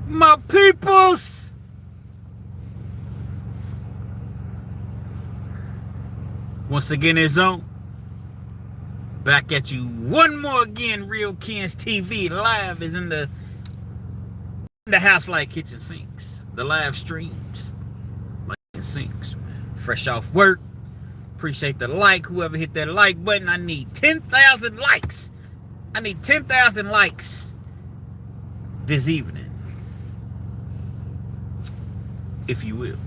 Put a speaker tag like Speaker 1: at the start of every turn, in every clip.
Speaker 1: My peoples, once again it's on. Back at you one more again. Real Kenz TV live is in the house like kitchen sinks. The live streams like kitchen sinks, man. Fresh off work. Appreciate the like. Whoever hit that like button, I need 10,000 likes. I need 10,000 likes this evening, if you will.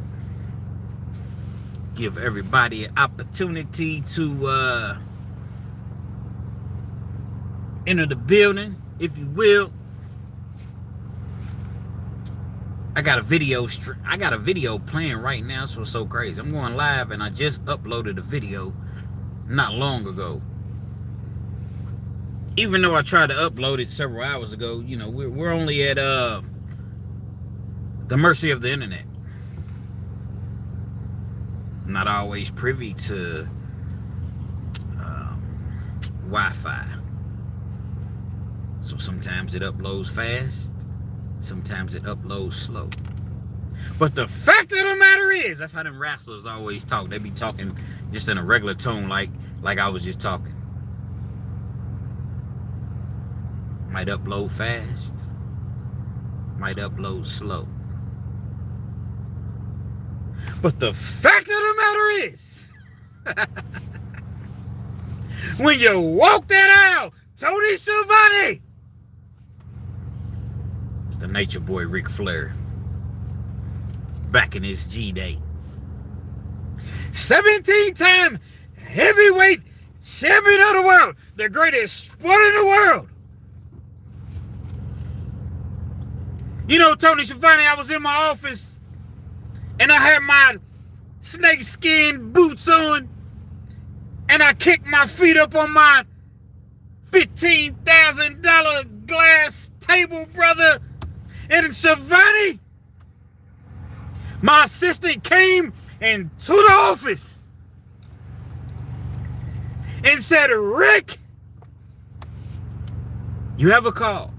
Speaker 1: Give everybody an opportunity to enter the building, if you will. I got a video playing right now, so it's so crazy. I'm going live, and I just uploaded a video not long ago. Even though I tried to upload it several hours ago, you know, we're only at the mercy of the internet. I'm not always privy to Wi-Fi. So sometimes it uploads fast, sometimes it uploads slow. But the fact of the matter is, that's how them wrestlers always talk. They be talking just in a regular tone, like I was just talking. Might upload fast, might upload slow. But the fact of the matter is, when you walk that out, Tony Schiavone, it's the nature boy Ric Flair, back in his G-Day. 17-time heavyweight champion of the world, the greatest sport in the world. You know, Tony Schiavone, I was in my office, and I had my snakeskin boots on, and I kicked my feet up on my $15,000 glass table, brother. And Schiavone, my assistant, came into the office and said, Rick, you have a call.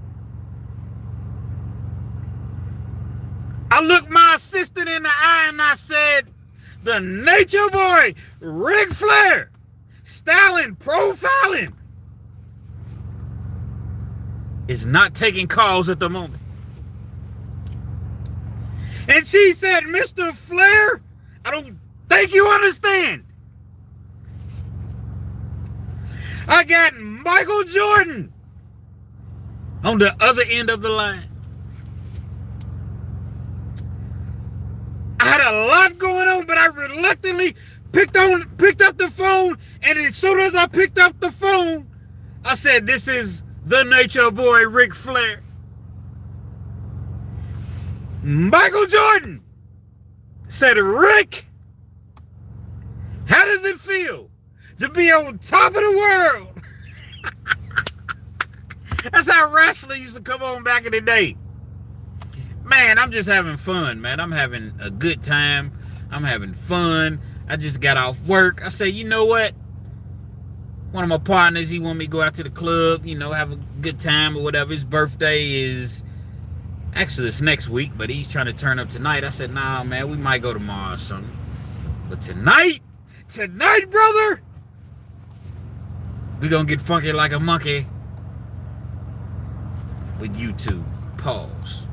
Speaker 1: I looked my assistant in the eye and I said, the nature boy, Ric Flair, styling, profiling, is not taking calls at the moment. And she said, Mr. Flair, I don't think you understand. I got Michael Jordan on the other end of the line. I had a lot going on, but I reluctantly picked up the phone, and as soon as I picked up the phone, I said, this is the nature boy, Ric Flair. Michael Jordan said, Rick, how does it feel to be on top of the world? That's how wrestling used to come on back in the day. Man, I'm just having fun, man. I'm having a good time. I'm having fun. I just got off work. I say, you know what? One of my partners, he want me to go out to the club, you know, have a good time or whatever. His birthday is, actually it's next week, but he's trying to turn up tonight. I said, nah, man, we might go tomorrow or something. But tonight, brother, we gonna get funky like a monkey with YouTube. Pause.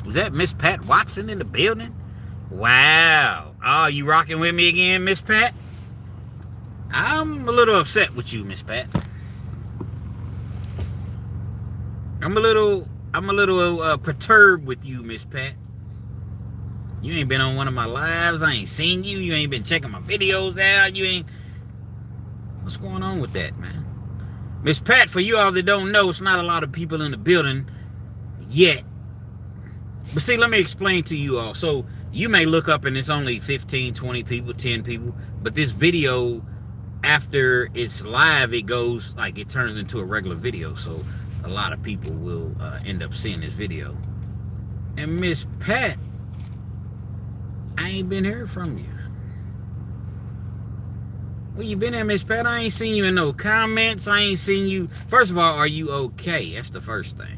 Speaker 1: Was that Miss Pat Watson in the building? Wow. Oh, you rocking with me again, Miss Pat? I'm a little upset with you, Miss Pat. I'm a little perturbed with you, Miss Pat. You ain't been on one of my lives. I ain't seen you. You ain't been checking my videos out. You ain't... What's going on with that, man? Miss Pat, for you all that don't know, it's not a lot of people in the building yet. But see, let me explain to you all. So you may look up and it's only 15, 20 people, 10 people. But this video, after it's live, it goes, like, it turns into a regular video. So a lot of people will end up seeing this video. And Miss Pat, I ain't been hearing from you. Where you been at, Miss Pat? I ain't seen you in no comments. I ain't seen you. First of all, are you okay? That's the first thing.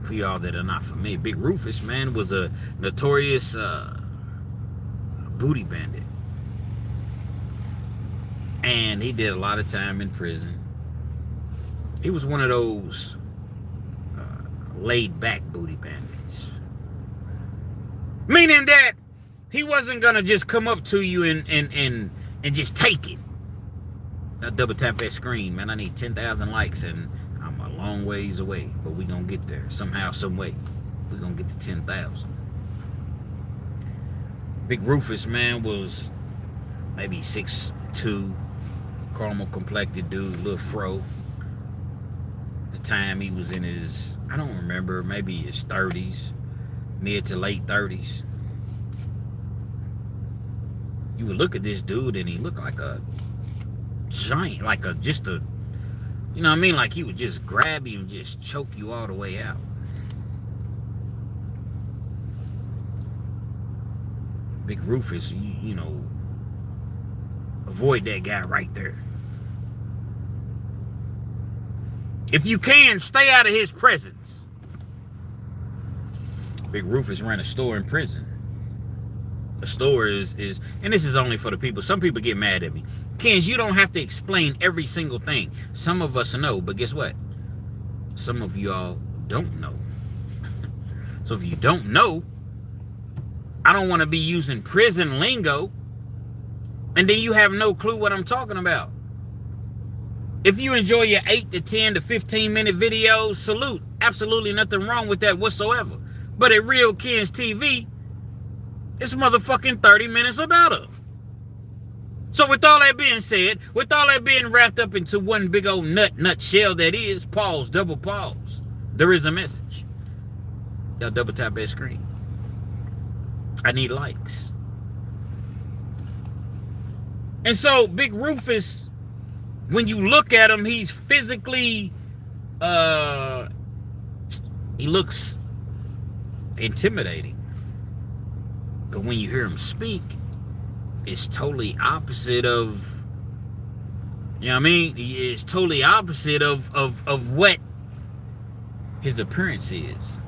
Speaker 1: For y'all that are not familiar, Big Rufus, man, was a notorious booty bandit. And he did a lot of time in prison. He was one of those laid-back booty bandits. Meaning that he wasn't going to just come up to you and just take it. Now double tap that screen, man. I need 10,000 likes and I'm a long ways away. But we going to get there. Somehow, some way. We're going to get to 10,000. Big Rufus, man, was maybe 6'2", caramel complected dude, little fro. The time he was in his, I don't remember, maybe his 30s, mid to late 30s. You would look at this dude and he looked like a giant, like just a, you know what I mean? Like he would just grab you and just choke you all the way out. Big Rufus, you know, avoid that guy right there. If you can, stay out of his presence. Big Rufus ran a store in prison. A store is, and this is only for the people. Some people get mad at me. Kenz, you don't have to explain every single thing. Some of us know, but guess what? Some of y'all don't know. So if you don't know, I don't want to be using prison lingo, and then you have no clue what I'm talking about. If you enjoy your 8 to 10 to 15 minute videos, salute. Absolutely nothing wrong with that whatsoever. But at Real Kenz TV, it's motherfucking 30 minutes about it. So with all that being said, with all that being wrapped up into one big old nutshell that is, pause, double pause. There is a message. Y'all double tap that screen. I need likes. And so Big Rufus, when you look at him, he's physically, he looks intimidating. But when you hear him speak, it's totally opposite of, you know what I mean? It's totally opposite of what his appearance is.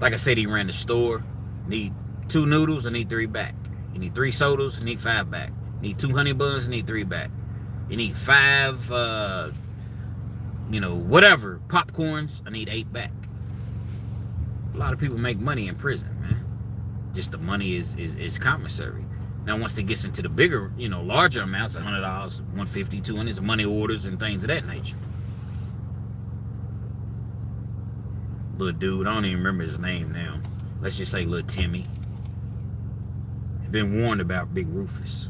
Speaker 1: Like I said, he ran the store. Need 2 noodles, I need 3 back. You need 3 sodas, I need 5 back. You need 2 honey buns, I need 3 back. You need 5, you know, whatever, popcorns, I need 8 back. A lot of people make money in prison, man. Just the money is commissary. Now, once it gets into the bigger, you know, larger amounts, $100, $150, $200, money orders and things of that nature. Little dude, I don't even remember his name now. Let's just say little Timmy. He's been warned about Big Rufus.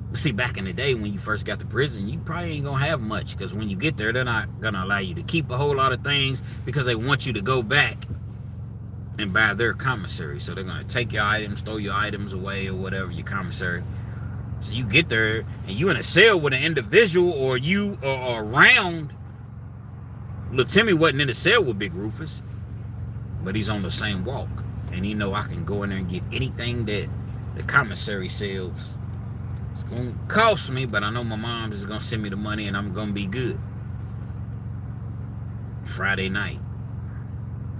Speaker 1: But see, back in the day when you first got to prison, you probably ain't gonna have much, because when you get there, they're not gonna allow you to keep a whole lot of things because they want you to go back and buy their commissary. So they're gonna take your items, throw your items away or whatever, your commissary. So you get there and you in a cell with an individual, or you are around. Little Timmy wasn't in a cell with Big Rufus, but he's on the same walk. And he know I can go in there and get anything that the commissary sells. It's gonna cost me, but I know my mom is gonna send me the money and I'm gonna be good. Friday night.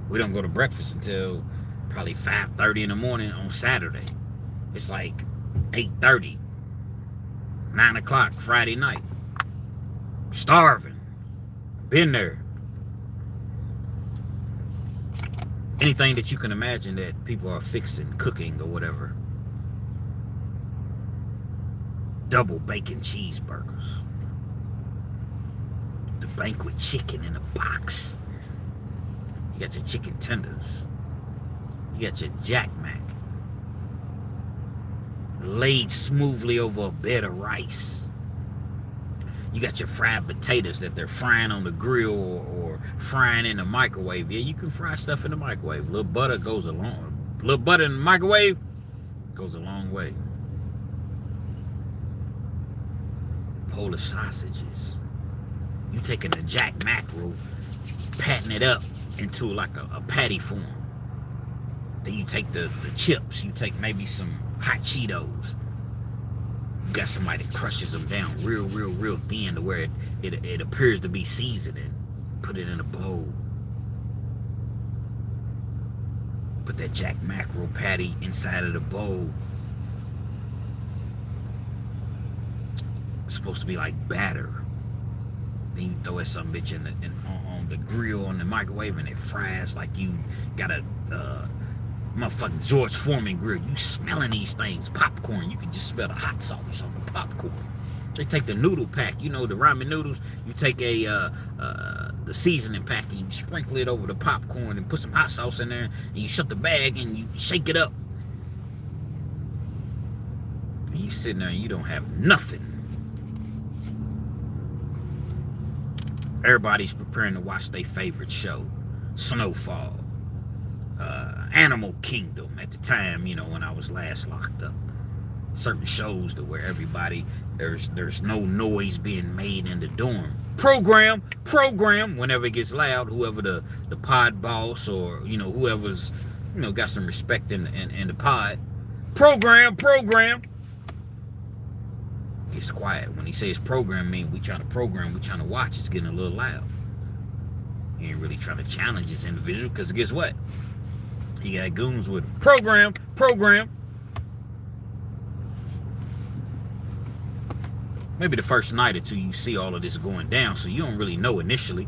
Speaker 1: We don't go to breakfast until probably 5:30 in the morning on Saturday. It's like 8:30, 9 o'clock Friday night. Starving. Been there. Anything that you can imagine that people are fixing, cooking or whatever. Double bacon cheeseburgers. The banquet chicken in a box. You got your chicken tenders. You got your Jack Mac. Laid smoothly over a bed of rice. You got your fried potatoes that they're frying on the grill or frying in the microwave. Yeah, you can fry stuff in the microwave. A little butter goes a little butter in the microwave goes a long way. Polish sausages. You taking a Jack mackerel, patting it up into like a patty form. Then you take the chips. You take maybe some hot Cheetos. You got somebody that crushes them down real thin to where it appears to be seasoning. put it in a bowl. Put that jack mackerel patty inside of the bowl. It's supposed to be like batter. Then you throw that some bitch on the grill, on the microwave, and it fries like you got a motherfucking George Foreman grill. You smelling these things, popcorn. You can just smell the hot sauce on the popcorn. They take the noodle pack, you know, the ramen noodles. You take the seasoning pack and you sprinkle it over the popcorn and put some hot sauce in there, and you shut the bag and you shake it up. And you sitting there and you don't have nothing. Everybody's preparing to watch their favorite show, Snowfall, Animal Kingdom. At the time, you know, when I was last locked up, certain shows to where everybody, there's no noise being made in the dorm. Program. Whenever it gets loud, whoever the pod boss, or you know, whoever's, you know, got some respect in the pod. Program. Gets quiet. When he says program, mean we trying to program, we trying to watch. It's getting a little loud. He ain't really trying to challenge this individual, because guess what? He got goons with him. Program. Maybe the first night or two you see all of this going down, so you don't really know initially.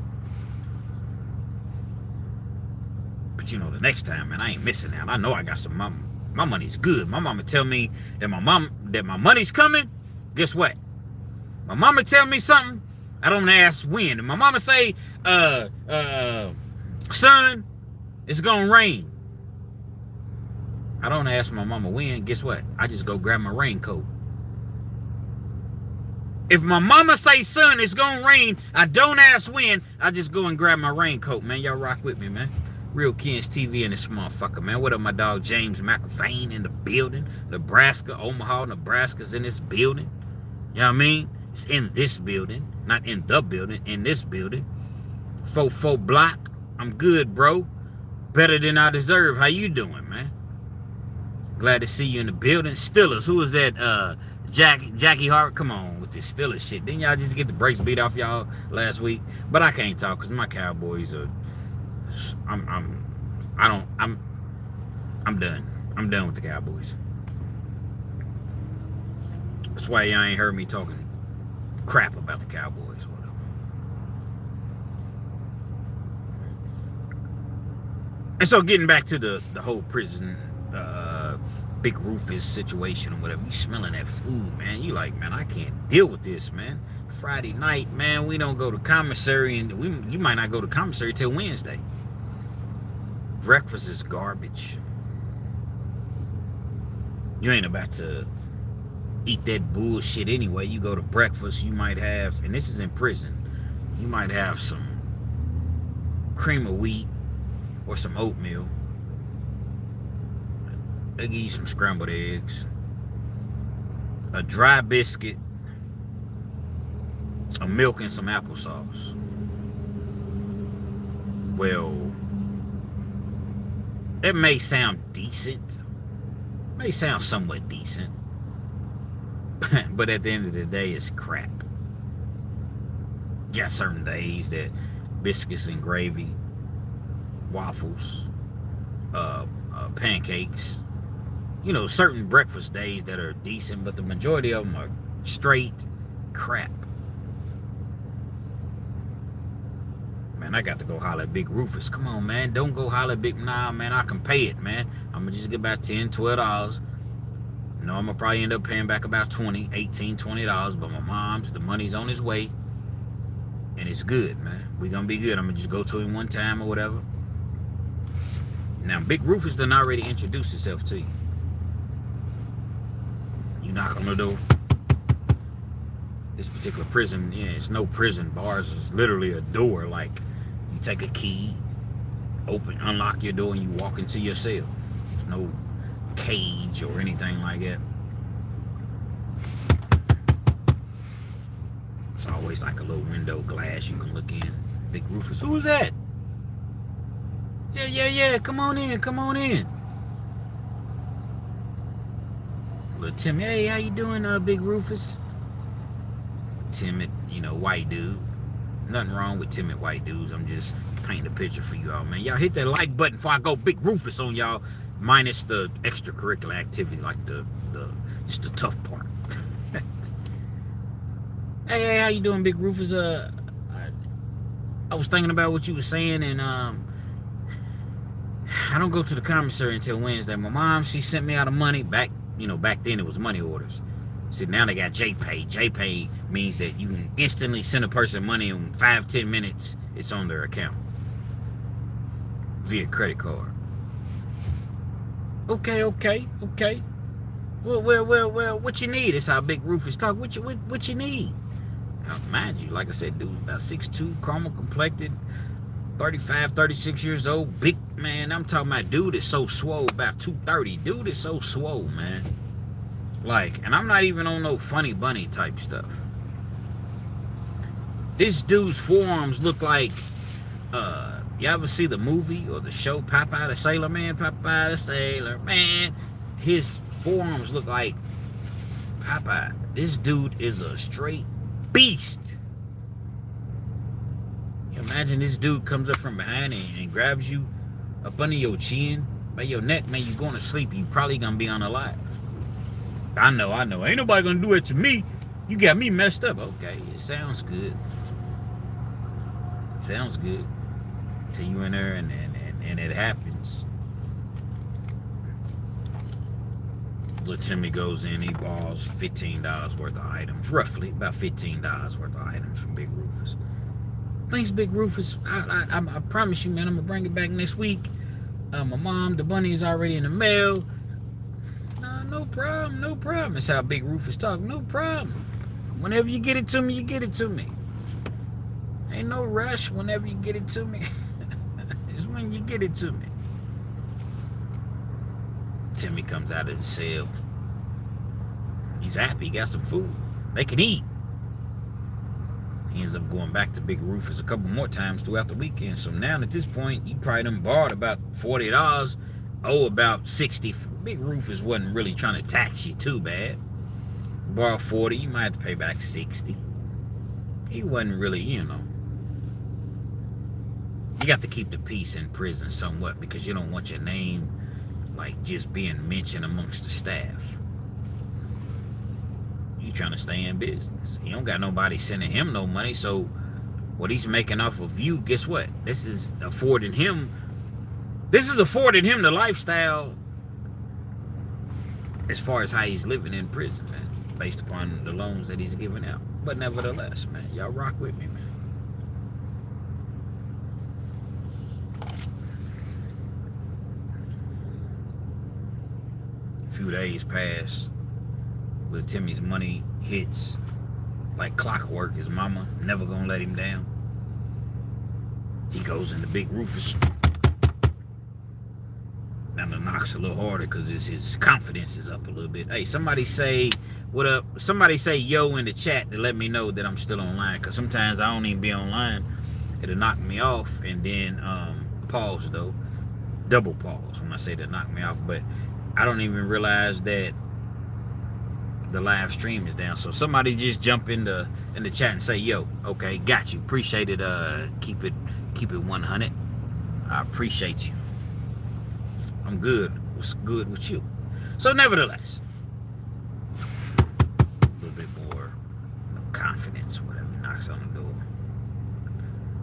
Speaker 1: But you know, the next time, man, I ain't missing out. I know I got some money. My money's good. My mama tell me that my money's coming. Guess what? My mama tell me something, I don't ask when. And my mama say, son, it's gonna rain. I don't ask my mama when. Guess what? I just go grab my raincoat. If my mama say, son, it's gonna rain, I don't ask when. I just go and grab my raincoat, man. Y'all rock with me, man. Real Kenz TV in this motherfucker, man. What up, my dog James McAfee in the building? Nebraska, Omaha, Nebraska's in this building. You know what I mean? It's in this building, not in the building, in this building. 44 block. I'm good, bro. Better than I deserve. How you doing, man? Glad to see you in the building. Steelers. Who was that? Jackie Hart. Come on with this Steelers shit. Didn't y'all just get the brakes beat off y'all last week? But I can't talk because my Cowboys are. I'm done. I'm done with the Cowboys. That's why y'all ain't heard me talking crap about the Cowboys or whatever. And so getting back to the whole prison, Big Rufus situation or whatever, you smelling that food, man. You like, man, I can't deal with this, man. Friday night, man, we don't go to commissary, and you might not go to commissary till Wednesday. Breakfast is garbage. You ain't about to eat that bullshit anyway. You go to breakfast, you might have, and this is in prison, you might have some cream of wheat or some oatmeal. They give you some scrambled eggs, a dry biscuit, a milk, and some applesauce. Well, it may sound decent, may sound somewhat decent, but at the end of the day, it's crap. You got certain days that biscuits and gravy, waffles, pancakes, you know, certain breakfast days that are decent, but the majority of them are straight crap. Man, I got to go holler at Big Rufus. Come on, man. Don't go holler at Big... Nah, man, I can pay it, man. I'm going to just get about $10, $12. You know, I'm going to probably end up paying back about $20, $18, $20. But my mom's, the money's on its way. And it's good, man. We're going to be good. I'm going to just go to him one time or whatever. Now, Big Rufus done already introduced himself to you. You knock on the door. This particular prison, yeah, it's no prison. Bars is literally a door. Like, you take a key, open, unlock your door, and you walk into your cell. There's no cage or anything like that. It's always like a little window glass you can look in. Big Rufus, who was that? Yeah, come on in. Little Tim, hey, how you doing, Big Rufus? Timid, you know, white dude. Nothing wrong with timid white dudes. I'm just painting a picture for you all, man. Y'all hit that like button before I go Big Rufus on y'all, minus the extracurricular activity, like the just the tough part. Hey, how you doing, Big Rufus? I was thinking about what you were saying, and I don't go to the commissary until Wednesday. My mom, she sent me out of money back. Back then it was money orders. See, now they got JPay. JPay means that you can instantly send a person money in 5-10 minutes. It's on their account via credit card. Okay. Well. What you need? It's how Big Rufus talk. What you need? Now, mind you, like I said, dude, about 6'2", caramel complected, 35, 36 years old, big man. I'm talking about dude is so swole, about 230. Dude is so swole, man. Like, and I'm not even on no funny bunny type stuff. This dude's forearms look like, you ever see the movie or the show Popeye the Sailor Man? Popeye the Sailor Man. His forearms look like Popeye. This dude is a straight beast. You imagine this dude comes up from behind and grabs you up under your chin, by your neck, man, you going to sleep, you probably gonna be unalive. I know. Ain't nobody gonna do it to me. You got me messed up. Okay, it sounds good. Sounds good. Till you in there and it happens. Little Timmy goes in, he borrows $15 worth of items, roughly about $15 worth of items from Big Rufus. Thanks, Big Rufus. I promise you, man, I'm gonna bring it back next week. My mom, the bunny is already in the mail. No problem. That's how Big Rufus talk. No problem. Whenever you get it to me, you get it to me. Ain't no rush whenever you get it to me. It's when you get it to me. Timmy comes out of the cell. He's happy. He got some food. They can eat. He ends up going back to Big Rufus a couple more times throughout the weekend. So now at this point, you probably done borrowed about $40. Owe about $60. Big Rufus wasn't really trying to tax you too bad. Borrow $40, you might have to pay back $60. He wasn't really, You got to keep the peace in prison somewhat because you don't want your name like just being mentioned amongst the staff. You trying to stay in business. He don't got nobody sending him no money, so what he's making off of you, guess what? This is affording him the lifestyle as far as how he's living in prison, man, based upon the loans that he's giving out. But nevertheless, man, y'all rock with me, man. A few days pass. Little Timmy's money hits like clockwork. His mama never gonna let him down. He goes into Big Rufus. Now the knock's a little harder because his confidence is up a little bit. Hey, somebody say what up. Somebody say yo in the chat to let me know that I'm still online, because sometimes I don't even be online. It'll knock me off and then pause though. Double pause when I say that knock me off. But I don't even realize that the live stream is down. So somebody just jump in the chat and say yo. Okay, got you. Appreciate it. Keep it 100. I appreciate you. I'm good. What's good with you? So nevertheless, a little bit more confidence, whatever, knocks on the door.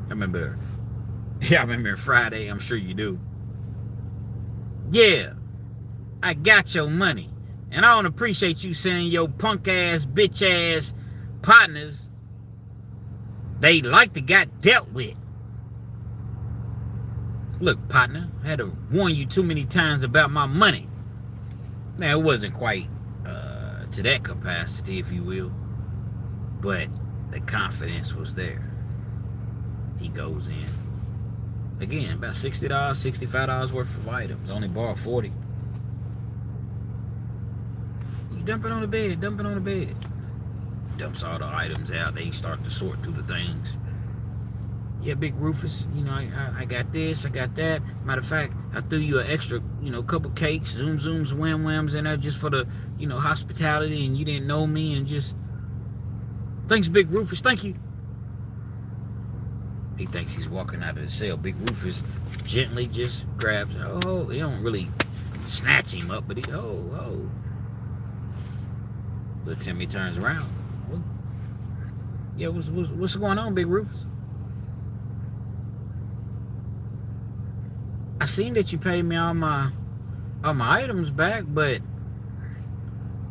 Speaker 1: I remember Friday, I'm sure you do. Yeah, I got your money. And I don't appreciate you sending your punk ass, bitch ass partners. They like to got dealt with. Look, partner, I had to warn you too many times about my money. Now, it wasn't quite to that capacity, if you will, but the confidence was there. He goes in. Again, about $60, $65 worth of items. Only borrowed 40. You dump it on the bed. Dumps all the items out. They start to sort through the things. Yeah, Big Rufus, I got this, I got that. Matter of fact, I threw you an extra, couple cakes, zooms, whams in there just for the, hospitality, and you didn't know me, and just, thanks, Big Rufus, thank you. He thinks he's walking out of the cell. Big Rufus gently just grabs. Oh, he don't really snatch him up, but he oh. Little Timmy turns around. Yeah, what's going on, Big Rufus? I seen that you paid me all my items back, but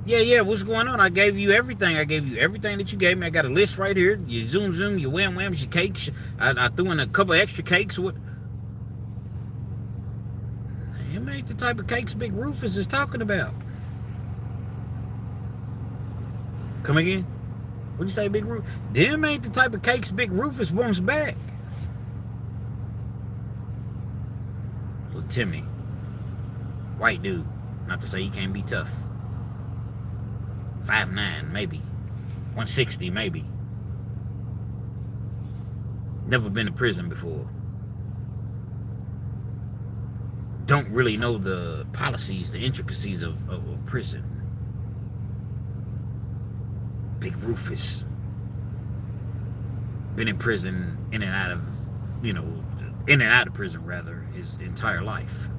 Speaker 1: yeah, what's going on? I gave you everything. I gave you everything that you gave me. I got a list right here. Your zoom, your whams, your cakes. I threw in a couple extra cakes. What? It ain't the type of cakes Big Rufus is talking about. Come again? What'd you say, Big Rufus? Them ain't the type of cakes Big Rufus wants back. Little Timmy. White dude. Not to say he can't be tough. 5'9", maybe. 160, maybe. Never been to prison before. Don't really know the policies, the intricacies of prison. Big Rufus. Been in prison, in and out of prison rather, his entire life.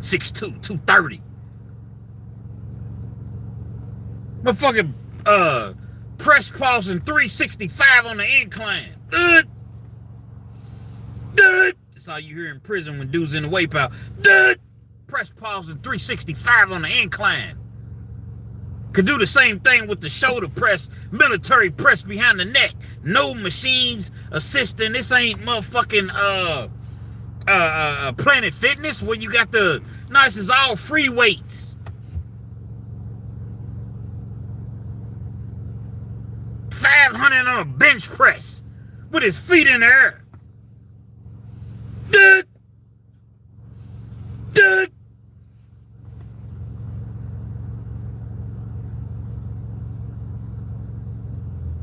Speaker 1: 6'2", 230. Motherfucking press pause and 365 on the incline. That's all you hear in prison when dudes in the weight pile. Press pause and 365 on the incline. Could do the same thing with the shoulder press, military press behind the neck. No machines assisting. This ain't motherfucking Planet Fitness where you got the this is all free weights. $500 on a bench press with his feet in the air.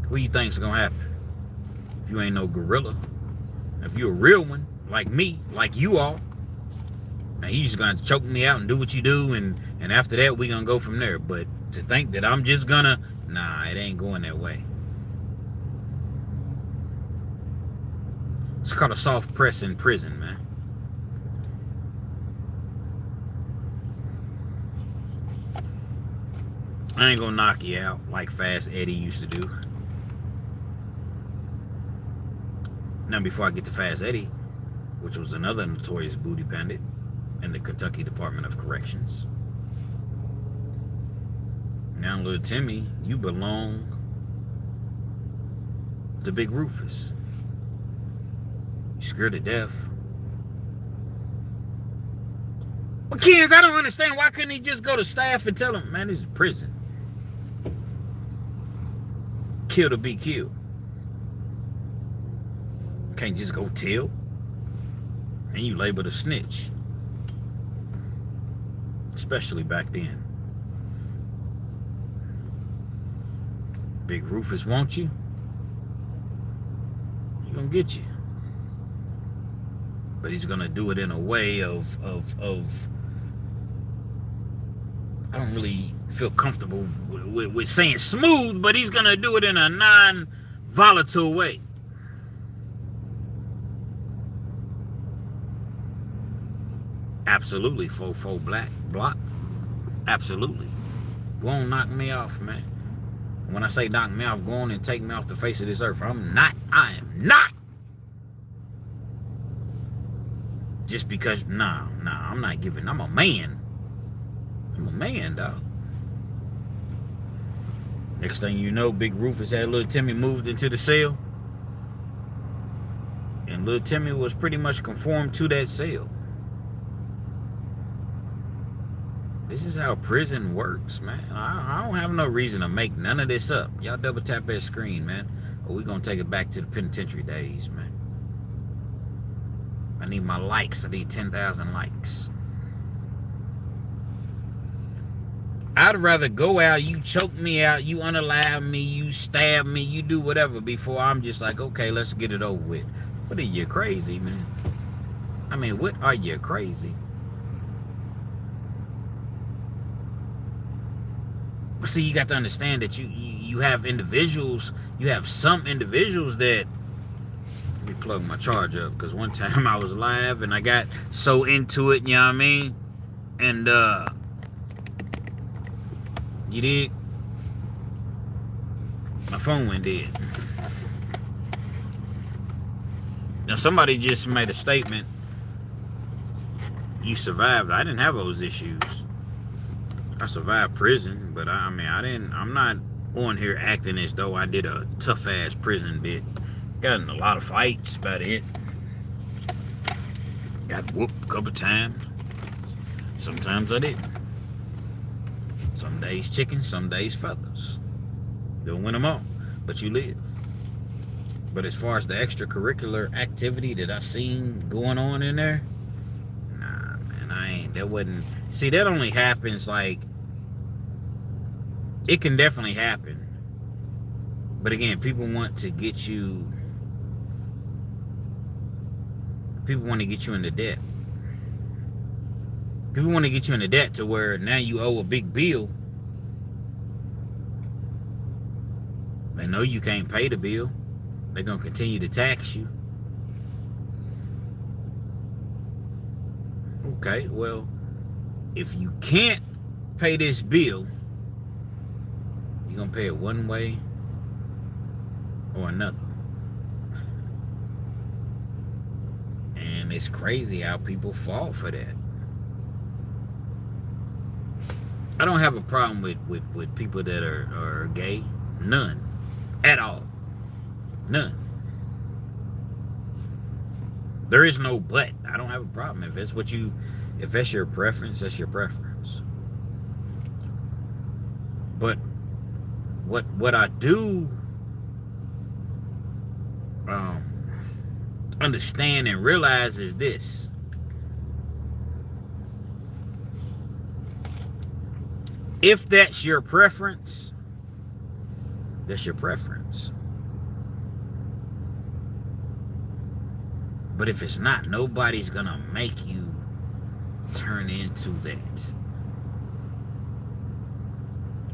Speaker 1: What do you think's gonna happen? If you ain't no gorilla, if you're a real one, like me, like you are, now you just gonna choke me out and do what you do, and after that we gonna go from there. But to think that I'm just gonna, nah, it ain't going that way. It's called a soft press in prison, man. I ain't gonna knock you out like Fast Eddie used to do. Now, before I get to Fast Eddie, which was another notorious booty bandit in the Kentucky Department of Corrections. Now, little Timmy, you belong to Big Rufus. You scared to death. Well, Kenz, I don't understand. Why couldn't he just go to staff and tell him, man, this is prison. Kill to be killed. Can't just go tell. And you labeled a snitch. Especially back then. Big Rufus wants you. He gonna get you. But he's gonna do it in a way of I don't really feel comfortable with saying smooth, but he's gonna do it in a non-volatile way. Absolutely, 4-4 black block. Absolutely. Go on, knock me off, man. When I say knock me off, go on and take me off the face of this earth. I am not. Just because, nah, I'm not giving. I'm a man. I'm a man, dog. Next thing you know, Big Rufus had little Timmy moved into the cell. And little Timmy was pretty much conformed to that cell. This is how prison works, man. I don't have no reason to make none of this up. Y'all double tap that screen, man. Or we gonna take it back to the penitentiary days, man. I need my likes. I need 10,000 likes. I'd rather go out, you choke me out, you unalive me, you stab me, you do whatever before I'm just like, okay, let's get it over with. What are you, crazy, man? I mean, what are you, crazy? But see, you got to understand that you have individuals, you have some individuals that Let me plug my charger up, because one time I was live and I got so into it, you know what I mean? And you did? My phone went dead. Now somebody just made a statement. You survived. I didn't have those issues. I survived prison, but I'm not on here acting as though I did a tough ass prison bit. Got in a lot of fights, about it. Got whooped a couple times. Sometimes I didn't. Some days chicken, some days feathers. Don't win them all, but you live. But as far as the extracurricular activity that I seen going on in there, nah, man, I ain't. That wasn't. See, that only happens like. It can definitely happen. But again, people want to get you. People want to get you into debt. People want to get you into debt to where now you owe a big bill. They know you can't pay the bill. They're going to continue to tax you. Okay, well, if you can't pay this bill, you're going to pay it one way or another. And it's crazy how people fall for that. I don't have a problem with people that are gay. None. At all. None. There is no but. I don't have a problem. If that's your preference, that's your preference. But what I do understand and realize is this. If that's your preference, that's your preference. But if it's not, nobody's gonna make you turn into that.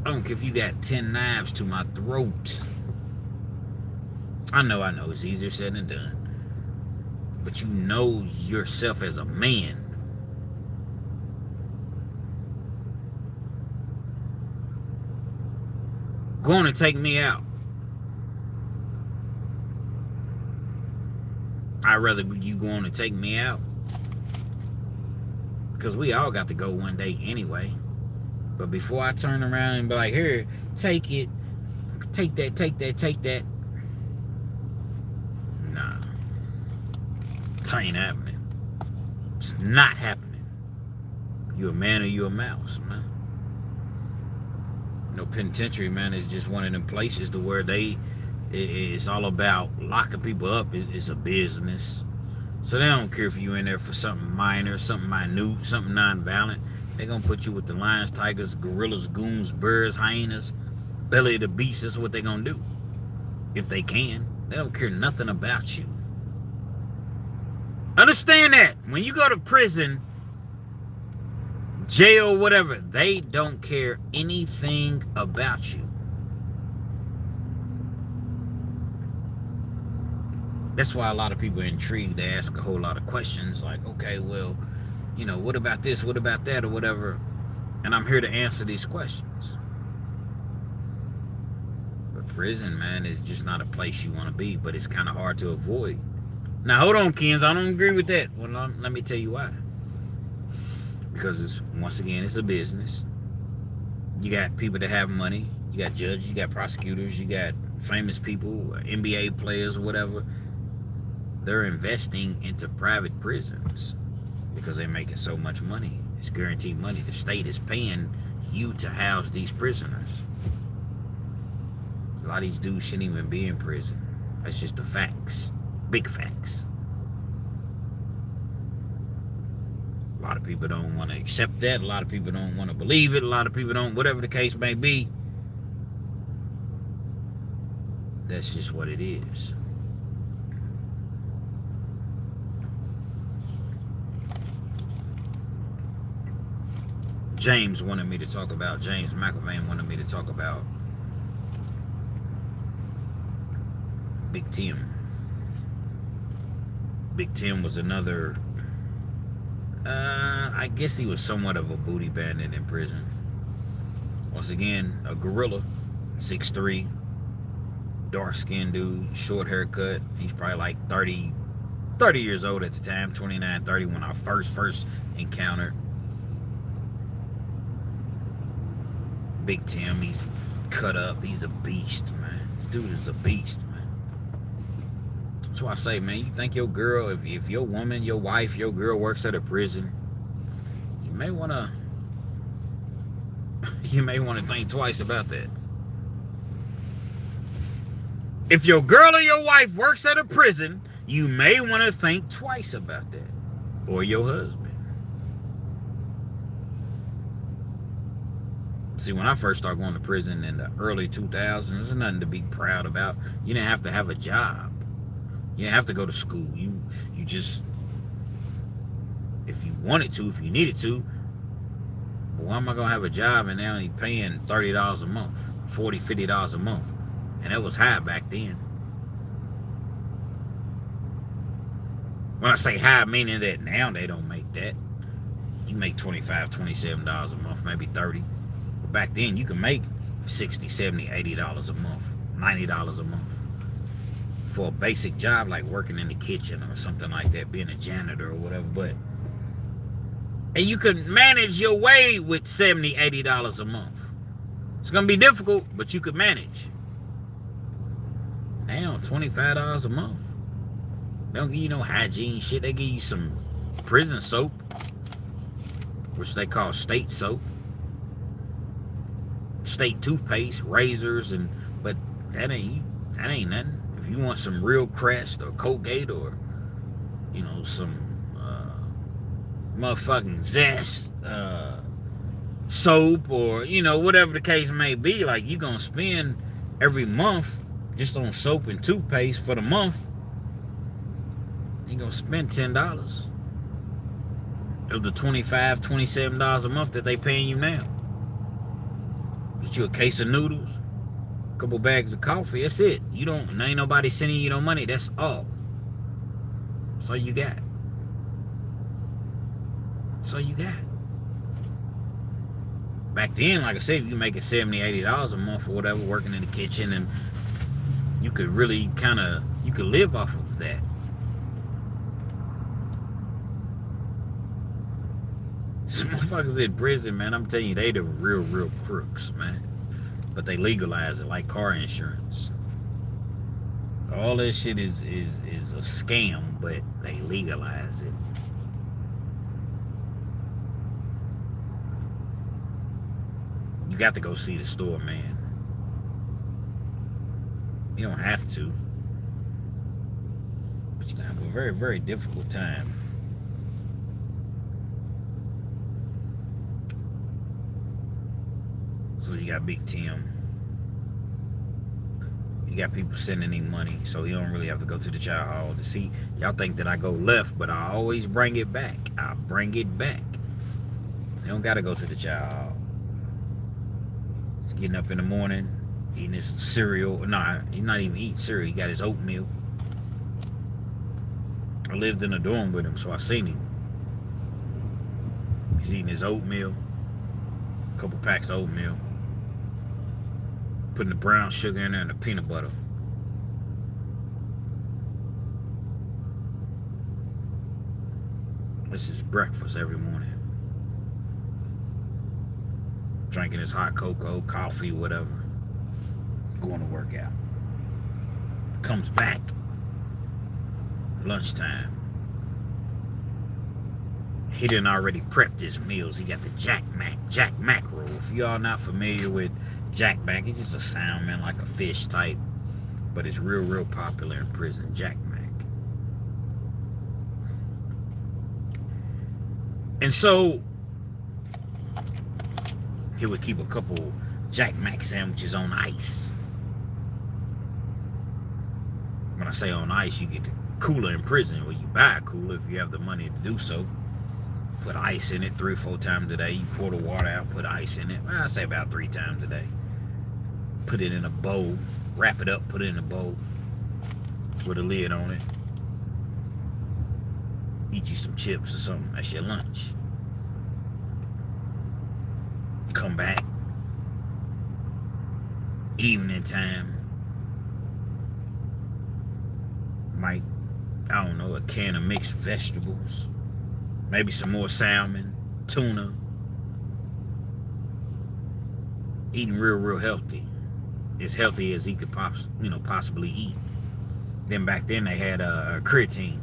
Speaker 1: I don't care if you got 10 knives to my throat. I know, it's easier said than done. But you know yourself as a man. Going to take me out. I'd rather you going to take me out. Because we all got to go one day anyway. But before I turn around and be like, here, take it. Take that, take that, take that. Nah. It ain't happening. It's not happening. You a man or you a mouse, man. Penitentiary, man, is just one of them places to where it's all about locking people up. It's a business. So they don't care if you in there for something minor, something minute, something non-violent. They're going to put you with the lions, tigers, gorillas, goons, birds, hyenas, belly of the beast. That's what they're going to do. If they can. They don't care nothing about you. Understand that. When you go to prison, jail, whatever, they don't care anything about you. That's why a lot of people are intrigued. They ask a whole lot of questions like, okay, well, what about this, what about that, or whatever. And I'm here to answer these questions. But prison, man, is just not a place you want to be, but it's kind of hard to avoid. Now, hold on, Kenz, I don't agree with that. Well, let me tell you why. Because once again, it's a business. You got people that have money. You got judges, you got prosecutors, you got famous people, NBA players, or whatever. They're investing into private prisons because they're making so much money. It's guaranteed money. The state is paying you to house these prisoners. A lot of these dudes shouldn't even be in prison. That's just the facts. Big facts. A lot of people don't want to accept that. A lot of people don't want to believe it. A lot of people don't, whatever the case may be. That's just what it is. James McElvain wanted me to talk about Big Tim. Big Tim was another, I guess he was somewhat of a booty bandit in prison. Once again, a gorilla, 6'3", dark-skinned dude, short haircut. He's probably like 30 years old at the time, 29, 30, when I first encountered Big Tim. He's cut up. He's a beast, man. This dude is a beast, man. That's why I say, man, you think your girl, if your woman, your wife, your girl works at a prison, you may want to think twice about that. If your girl or your wife works at a prison, you may want to think twice about that. Or your husband. See, when I first started going to prison in the early 2000s, there's nothing to be proud about. You didn't have to have a job. You didn't have to go to school. You just, if you wanted to, if you needed to, well, why am I going to have a job and now only paying $30 a month, $40, $50 a month? And that was high back then. When I say high, meaning that now they don't make that. You make $25, $27 a month, maybe $30. But back then you can make $60, $70, $80 a month, $90 a month for a basic job like working in the kitchen or something like that, being a janitor or whatever. And you could manage your way with $70, $80 a month. It's gonna be difficult, but you could manage. Now, $25 a month. They don't give you no hygiene shit. They give you some prison soap, which they call state soap, state toothpaste, razors, but that ain't nothing. If you want some real Crest or Colgate or, some motherfucking Zest soap or, whatever the case may be, like you gonna spend every month just on soap and toothpaste for the month, you're gonna spend $10 of the $25, $27 a month that they paying you now. Get you a case of noodles, a couple bags of coffee, that's it. Ain't nobody sending you no money, that's all. That's all you got. That's all you got. Back then, like I said, you making $70, $80 a month or whatever, working in the kitchen, and you could really you could live off of that. Some motherfuckers in prison, man, I'm telling you, they the real crooks, man. But they legalize it like car insurance. All that shit is a scam, but they legalize it. You got to go see the store, man. You don't have to. But you're going to have a very, very difficult time. So you got Big Tim. You got people sending him money, so he don't really have to go to the child hall to see. Y'all think that I go left, but I always bring it back. I bring it back. He don't got to go to the child hall. He's getting up in the morning, eating his cereal. Nah, he's not even eating cereal. He got his oatmeal. I lived in a dorm with him, so I seen him. He's eating his oatmeal, a couple packs of oatmeal, putting the brown sugar in there and the peanut butter. This is breakfast every morning. Drinking his hot cocoa, coffee, whatever. Going to work out. Comes back. Lunchtime. He done already prepped his meals. He got the Jack Mac roll. If y'all not familiar with Jack Mac, it's just a sound, man, like a fish type. But it's real popular in prison. Jack Mac. And so he would keep a couple Jack Mac sandwiches on ice. When I say on ice, you get the cooler in prison, where you buy a cooler if you have the money to do so. Put ice in it 3 or 4 times a day. You pour the water out, put ice in it. Well, I say about 3 times a day. Put it in a bowl, wrap it up, put it in a bowl with a lid on it. Eat you some chips or something. That's your lunch. Come back. Evening time. Might, I don't know, a can of mixed vegetables. Maybe some more salmon, tuna. Eating real healthy. As healthy as he could possibly eat. Then back then they had a creatine.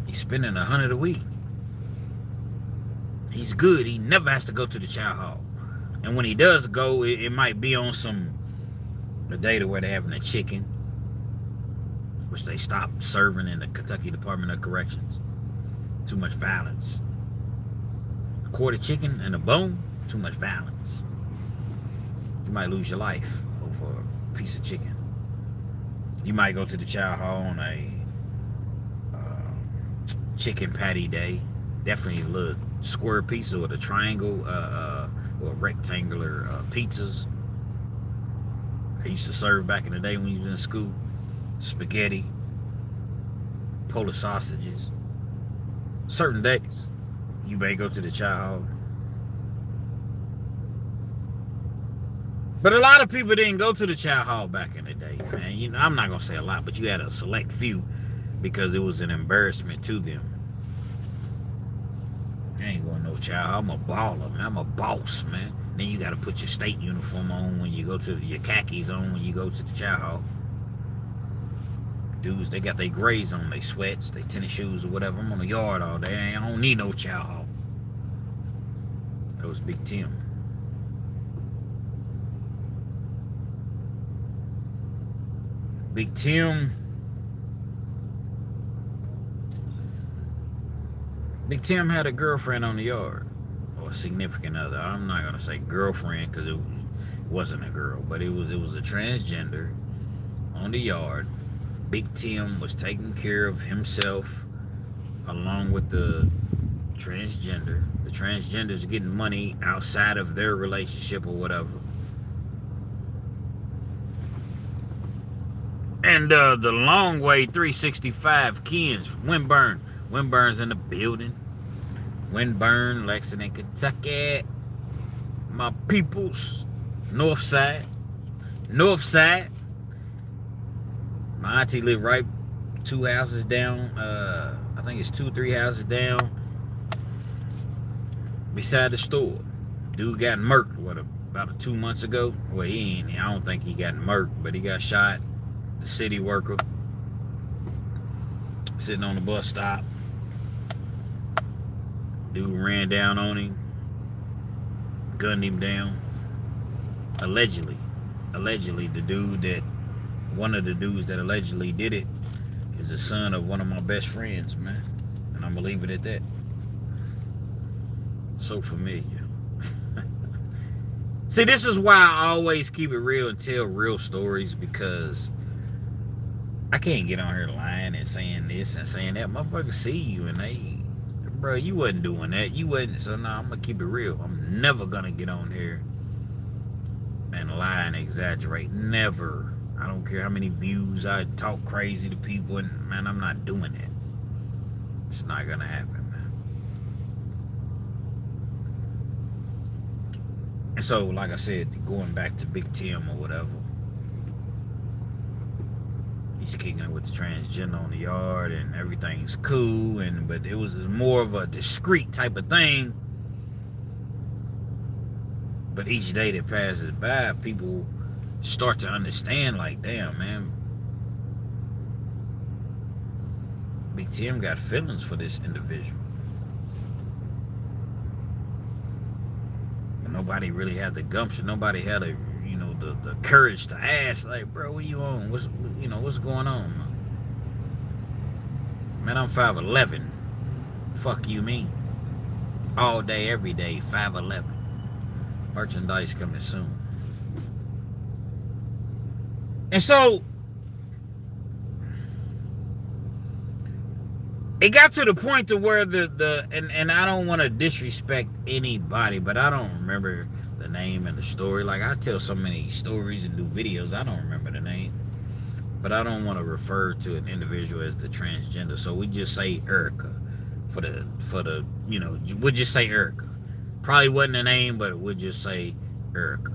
Speaker 1: He's spending $100 a week. He's good. He never has to go to the chow hall. And when he does go, it might be on a day where they're having a chicken, which they stopped serving in the Kentucky Department of Corrections. Too much violence. A quarter chicken and a bone, too much violence. You might lose your life over a piece of chicken. You might go to the chow hall on a chicken patty day. Definitely a little square pizza or the triangle or rectangular pizzas. They used to serve back in the day when you was in school. Spaghetti, Polish sausages. Certain days, you may go to the chow hall. But a lot of people didn't go to the chow hall back in the day, man. You know, I'm not gonna say a lot, but you had a select few because it was an embarrassment to them. I ain't going to no chow hall. I'm a baller, man. I'm a boss, man. Then you got to put your state uniform on when you go to your khakis on when you go to the chow hall. Dudes, they got their grays on, they sweats, they tennis shoes or whatever. I'm on the yard all day. I don't need no chow hall. That was Big Tim. Big Tim. Big Tim had a girlfriend on the yard, or a significant other. I'm not gonna say girlfriend because it wasn't a girl, but it was a transgender on the yard. Big Tim was taking care of himself along with the transgender. The transgender's getting money outside of their relationship or whatever. And the long way 365 Kenz, Windburn. Windburn's in the building. Windburn, Lexington, Kentucky. My peoples. North side. North side. My auntie lived right 2 houses down. I think it's 2 or 3 houses down. Beside the store. Dude got murked, about 2 months ago? Well, I don't think he got murked, but he got shot. The city worker. Sitting on the bus stop. Dude ran down on him, gunned him down. Allegedly, one of the dudes that allegedly did it is the son of one of my best friends, man. And I'm gonna leave it at that. So familiar. See, this is why I always keep it real and tell real stories, because I can't get on here lying and saying this and saying that. Motherfuckers see you and they, bro, you wasn't doing that. You wasn't. So now I'm going to keep it real. I'm never going to get on here and lie and exaggerate. Never. I don't care how many views I talk crazy to people. And, man, I'm not doing that. It's not going to happen, man. And so, like I said, going back to Big Tim or whatever. He's kicking it with the transgender on the yard and everything's cool, but it was more of a discreet type of thing. But each day that passes by, people start to understand, like, damn, man, Big Tim got feelings for this individual. But nobody really had the gumption. Nobody had the courage to ask, like, bro, what you on? What's going on, man? I'm 5'11". Fuck you mean? All day, every day, 5'11". Merchandise coming soon. And so it got to the point to where and I don't want to disrespect anybody, but I don't remember the name and the story. Like, I tell so many stories and do videos, I don't remember the name. but I don't want to refer to an individual as the transgender. So we just say Erica for the we'll just say Erica. Probably wasn't a name, but we'll just say Erica.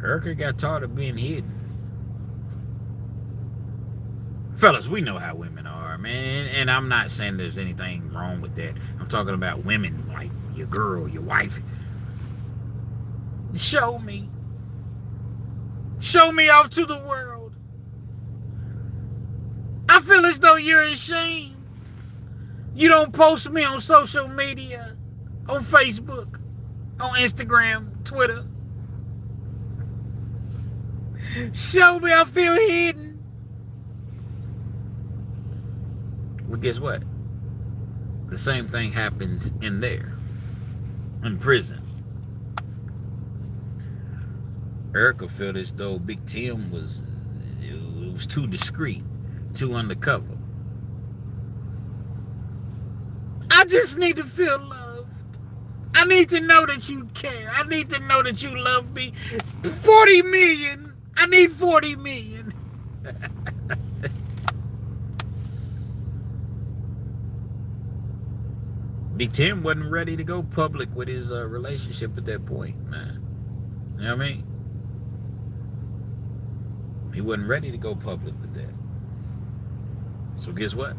Speaker 1: Erica got tired of being hidden. Fellas, we know how women are, man. And I'm not saying there's anything wrong with that. I'm talking about women, like your girl, your wife. Show me. Show me off to the world. I feel as though you're ashamed. You don't post me on social media, on Facebook, on Instagram, Twitter. Show me I feel hidden. Well, guess what? The same thing happens in there, in prison. Erica felt as though Big Tim was too discreet, too undercover. I just need to feel loved. I need to know that you care. I need to know that you love me. 40 million. I need 40 million. Big Tim wasn't ready to go public with his relationship at that point, man. You know what I mean? He wasn't ready to go public with that. So guess what?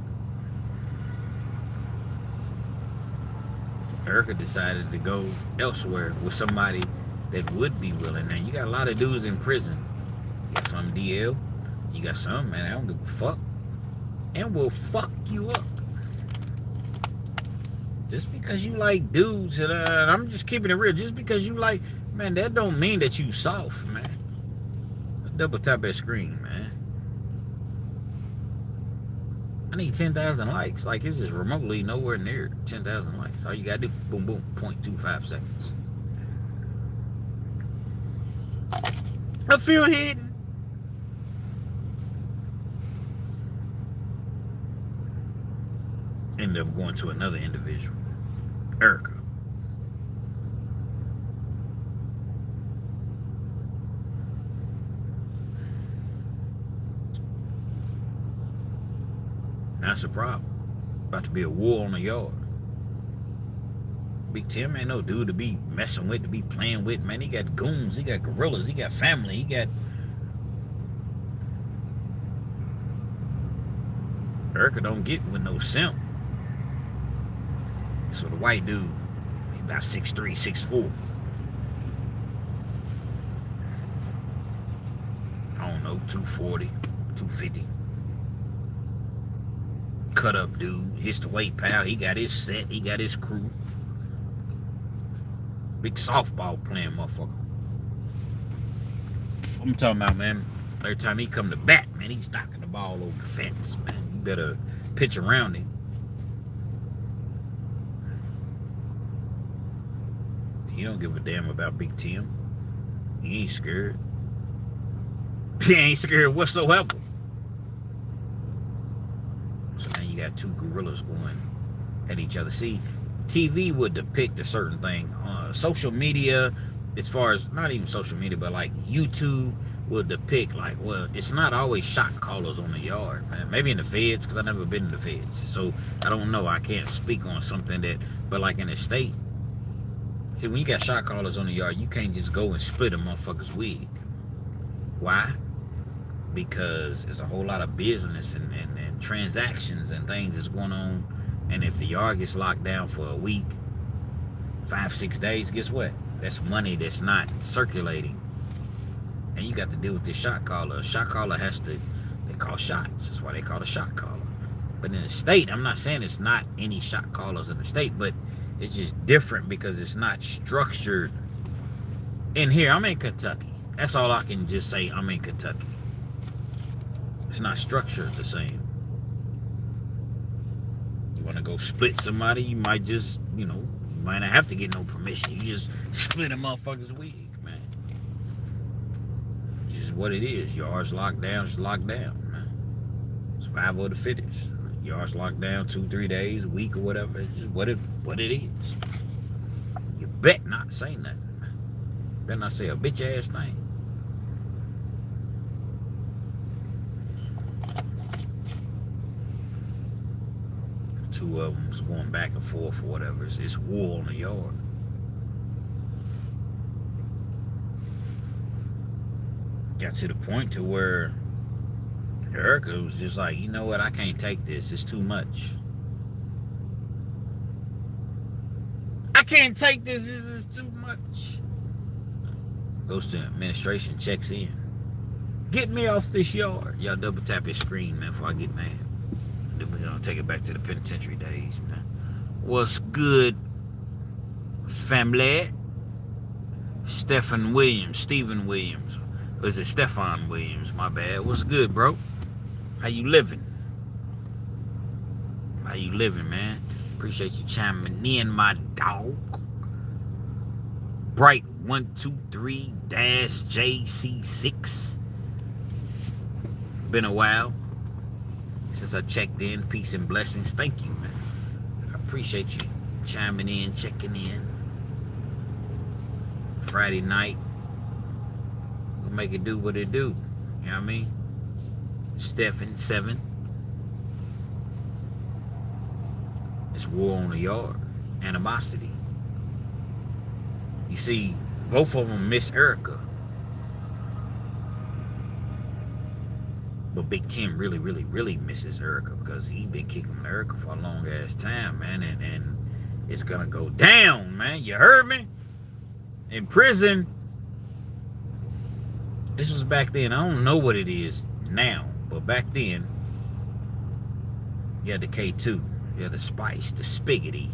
Speaker 1: Erica decided to go elsewhere with somebody that would be willing. Now, you got a lot of dudes in prison. You got some DL. You got some, man, I don't give a fuck. And will fuck you up. Just because you like dudes, and I'm just keeping it real, just because you like, man, that don't mean that you soft, man. Double tap that screen, man. I need 10,000 likes. Like, this is remotely nowhere near 10,000 likes. All you gotta do, boom, boom, 0.25 seconds. I feel hidden. Ended up going to another individual, Erica. That's a problem. About to be a war on the yard. Big Tim ain't no dude to be messing with, to be playing with, man. He got goons, he got gorillas, he got family, he got... Erica don't get with no simp. So the white dude, he about 6'3", 6'4". I don't know, 240, 250. Cut up dude, hits the weight, pal. He got his set, he got his crew. Big softball playing motherfucker. I'm talking about, man, every time he come to bat, man, he's knocking the ball over the fence, man. You better pitch around him. He don't give a damn about Big Tim. He ain't scared. He ain't scared whatsoever. So now you got two gorillas going at each other. See, TV would depict a certain thing. Social media, as far as, not even social media, but like YouTube would depict, like, well, it's not always shot callers on the yard, man. Maybe in the feds, because I've never been in the feds. So I don't know. I can't speak on something that, but like in the state, see, when you got shot callers on the yard, you can't just go and split a motherfucker's wig. Why? Because there's a whole lot of business and transactions and things that's going on. And if the yard gets locked down for a week, 5-6 days, guess what? That's money that's not circulating. And you got to deal with this shot caller. A shot caller has to, they call shots. That's why they call it a shot caller. But in the state, I'm not saying it's not any shot callers in the state, but it's just different because it's not structured. In here, I'm in Kentucky. That's all I can just say. I'm in Kentucky. It's not structured the same. You want to go split somebody, you might just, you might not have to get no permission. You just split a motherfucker's wig, man. It's just what it is. Yards locked down, it's locked down, man. Survival of the fittest. Yards locked down 2-3 days, a week or whatever. It's just what it is. You bet not say nothing. Better not say a bitch ass thing. two of them was going back and forth or whatever. It's war on the yard. Got to the point to where Erica was just like, you know what, I can't take this. It's too much. I can't take this. This is too much. Goes to administration, checks in. Get me off this yard. Y'all double tap your screen, man, before I get mad. Then we're going to take it back to the penitentiary days, man. What's good, family? Stephen Williams. Or is it Stefan Williams? My bad. What's good, bro? How you living? How you living, man? Appreciate you chiming in, my dog. Bright 123-JC6. Been a while since I checked in. Peace and blessings. Thank you, man. I appreciate you chiming in, checking in. Friday night. We'll make it do what it do. You know what I mean? Stephen 7. It's war on the yard. Animosity. You see, both of them miss Erica. But Big Tim really, really, really misses Erica because he been kicking Erica for a long ass time, man. And it's gonna go down, man. You heard me? In prison. This was back then. I don't know what it is now, but back then, you had the K2, you had the spice, the spiggity.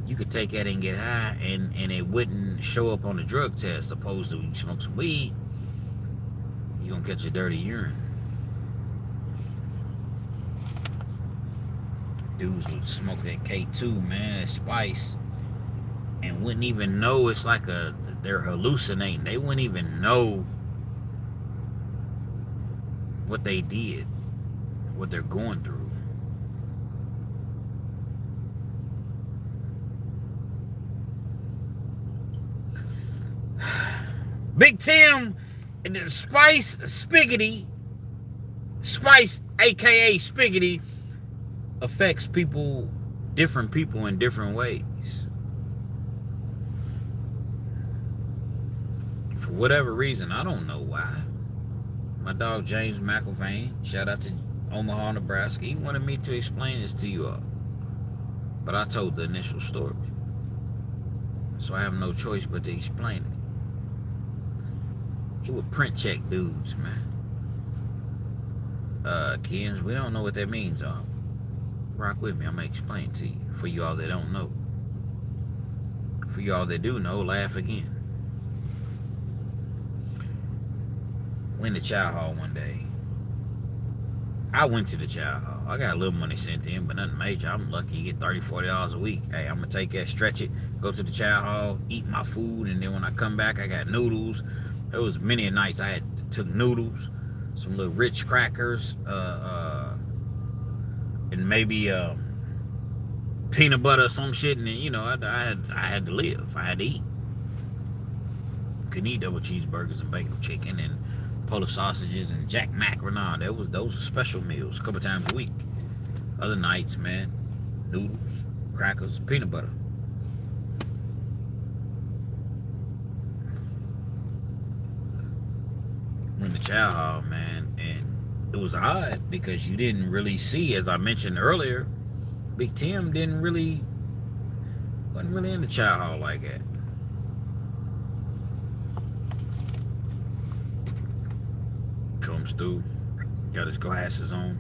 Speaker 1: You could take that and get high, and it wouldn't show up on the drug test. Opposed to you smoke some weed, you're gonna catch a dirty urine. Dudes would smoke that K2, man, that spice, and wouldn't even know it's like they're hallucinating. They wouldn't even know what they did, what they're going through. Big Tim and the Spice Spiggity, Spice aka Spiggity, affects people, different people in different ways. For whatever reason, I don't know why. My dog James McIlvain, shout out to Omaha, Nebraska, he wanted me to explain this to you all. But I told the initial story. So I have no choice but to explain it. He would print check dudes, man. Kenz, we don't know what that means. Rock with me, I'm gonna explain to you. For you all that don't know. For you all that do know, laugh again. Went to chow hall one day. I went to the chow hall. I got a little money sent in, but nothing major. I'm lucky you get $30, $40 a week. Hey, I'm gonna take that, stretch it, go to the chow hall, eat my food, and then when I come back, I got noodles. There was many nights I took noodles, some little rich crackers, and maybe peanut butter or some shit, and then, you know, I had to live. I had to eat. Couldn't eat double cheeseburgers and bacon chicken and Polish sausages and Jack Macaroni. Those were special meals, a couple times a week. Other nights, man, noodles, crackers, peanut butter. In the chow hall, man, and it was odd because you didn't really see, as I mentioned earlier, Big Tim wasn't really in the chow hall like that. Comes through, got his glasses on.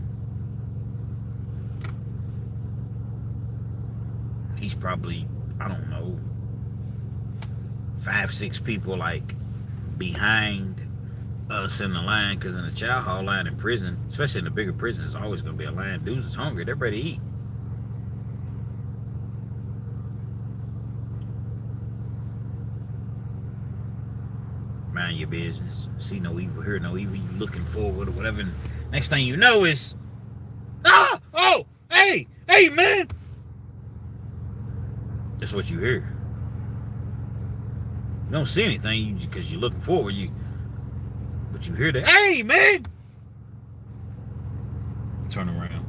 Speaker 1: He's probably, I don't know, 5, 6 people like behind us in the line, because in the chow hall line in prison, especially in the bigger prison, there's always going to be a line. Dudes is hungry, they're ready to eat. Mind your business. See no evil, hear no evil. You looking forward or whatever. And next thing you know is, hey, man. That's what you hear. You don't see anything because you're looking forward. But you hear that, hey, man. turn around.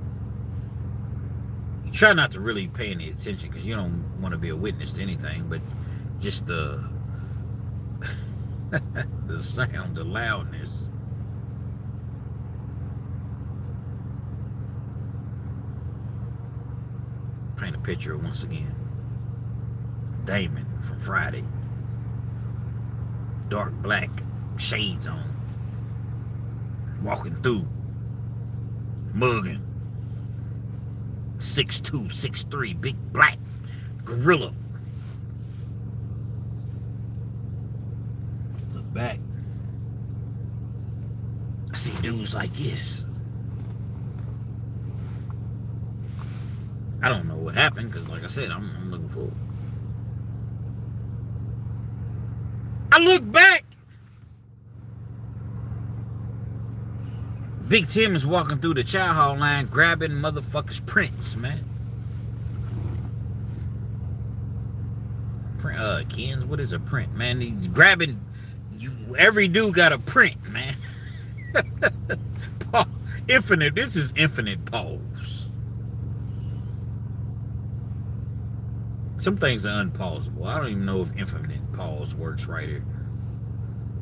Speaker 1: You try not to really pay any attention because you don't want to be a witness to anything, but just the the sound, the loudness. Paint a picture once again. Damon from Friday. Dark black, shades on. Walking through. Mugging. 6'2", 6'3", big black gorilla. Look back. I see dudes like this. I don't know what happened because, like I said, I'm looking for it. I look back. Big Tim is walking through the chow hall line grabbing motherfuckers' prints, man. Kenz, what is a print, man? He's grabbing every dude got a print, man. Infinite, this is infinite pause. Some things are unpausable. I don't even know if infinite pause works right here.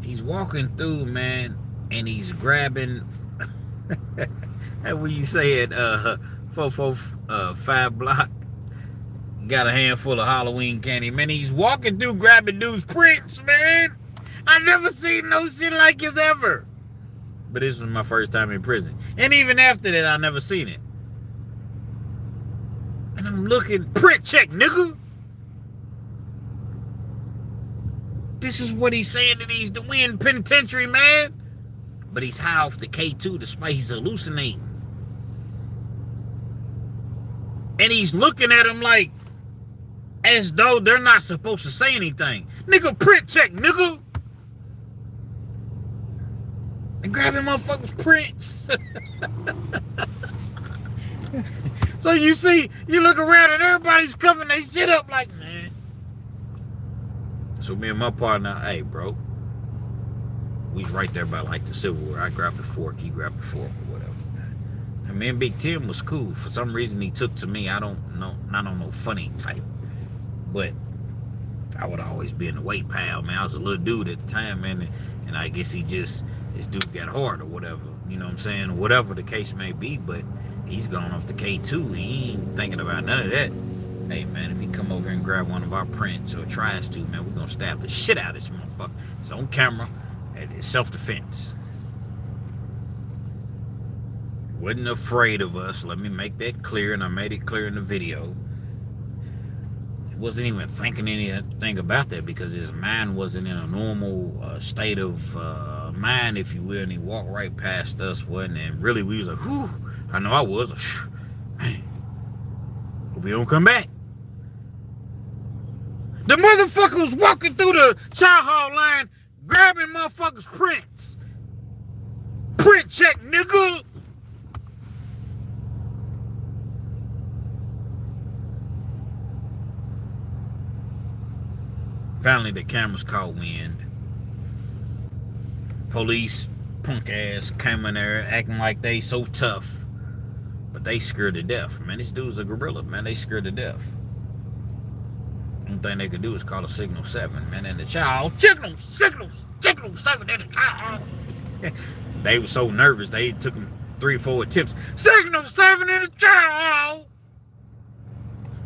Speaker 1: He's walking through, man, and he's grabbing. That's what you said, 445 block. Got a handful of Halloween candy, man. He's walking through grabbing dudes' prints, man. I never seen no shit like this ever. But this was my first time in prison. And even after that, I never seen it. And I'm looking, print check, nigga. This is what he's saying that he's the win penitentiary, man. But he's high off the K2 despite he's hallucinating. And he's looking at him like, as though they're not supposed to say anything. Nigga, print check, nigga. And grabbing motherfuckers' prints. So you see, you look around and everybody's covering their shit up like, man. So me and my partner, hey, bro. We was right there by like the silverware. I grabbed the fork, he grabbed the fork or whatever. And me and Big Tim was cool. For some reason he took to me. I don't know, not on no funny type. But I would always be in the weight pile, man. I was a little dude at the time, man. And I guess this dude got hard or whatever. You know what I'm saying? Whatever the case may be, but he's gone off the K2. He ain't thinking about none of that. Hey, man, if he come over here and grab one of our prints or tries to, man, we're going to stab the shit out of this motherfucker. It's on camera. It's self-defense. Wasn't afraid of us. Let me make that clear, and I made it clear in the video. He wasn't even thinking anything about that because his mind wasn't in a normal state of mind, if you will, and he walked right past us, wasn't it? And really, we was like, whew. I know I was. Man, hope we don't come back. The motherfucker was walking through the chow hall line grabbing motherfuckers' prints. Print check, nigga. Finally, the cameras caught wind. Police, punk ass, came in there acting like they so tough. But they scared to death. Man, this dude's a gorilla, man. They scared to death. Only thing they could do is call a signal 7, man. And the child, signal 7 in the child. They were so nervous, they took them 3 or 4 attempts. Signal 7 in the child.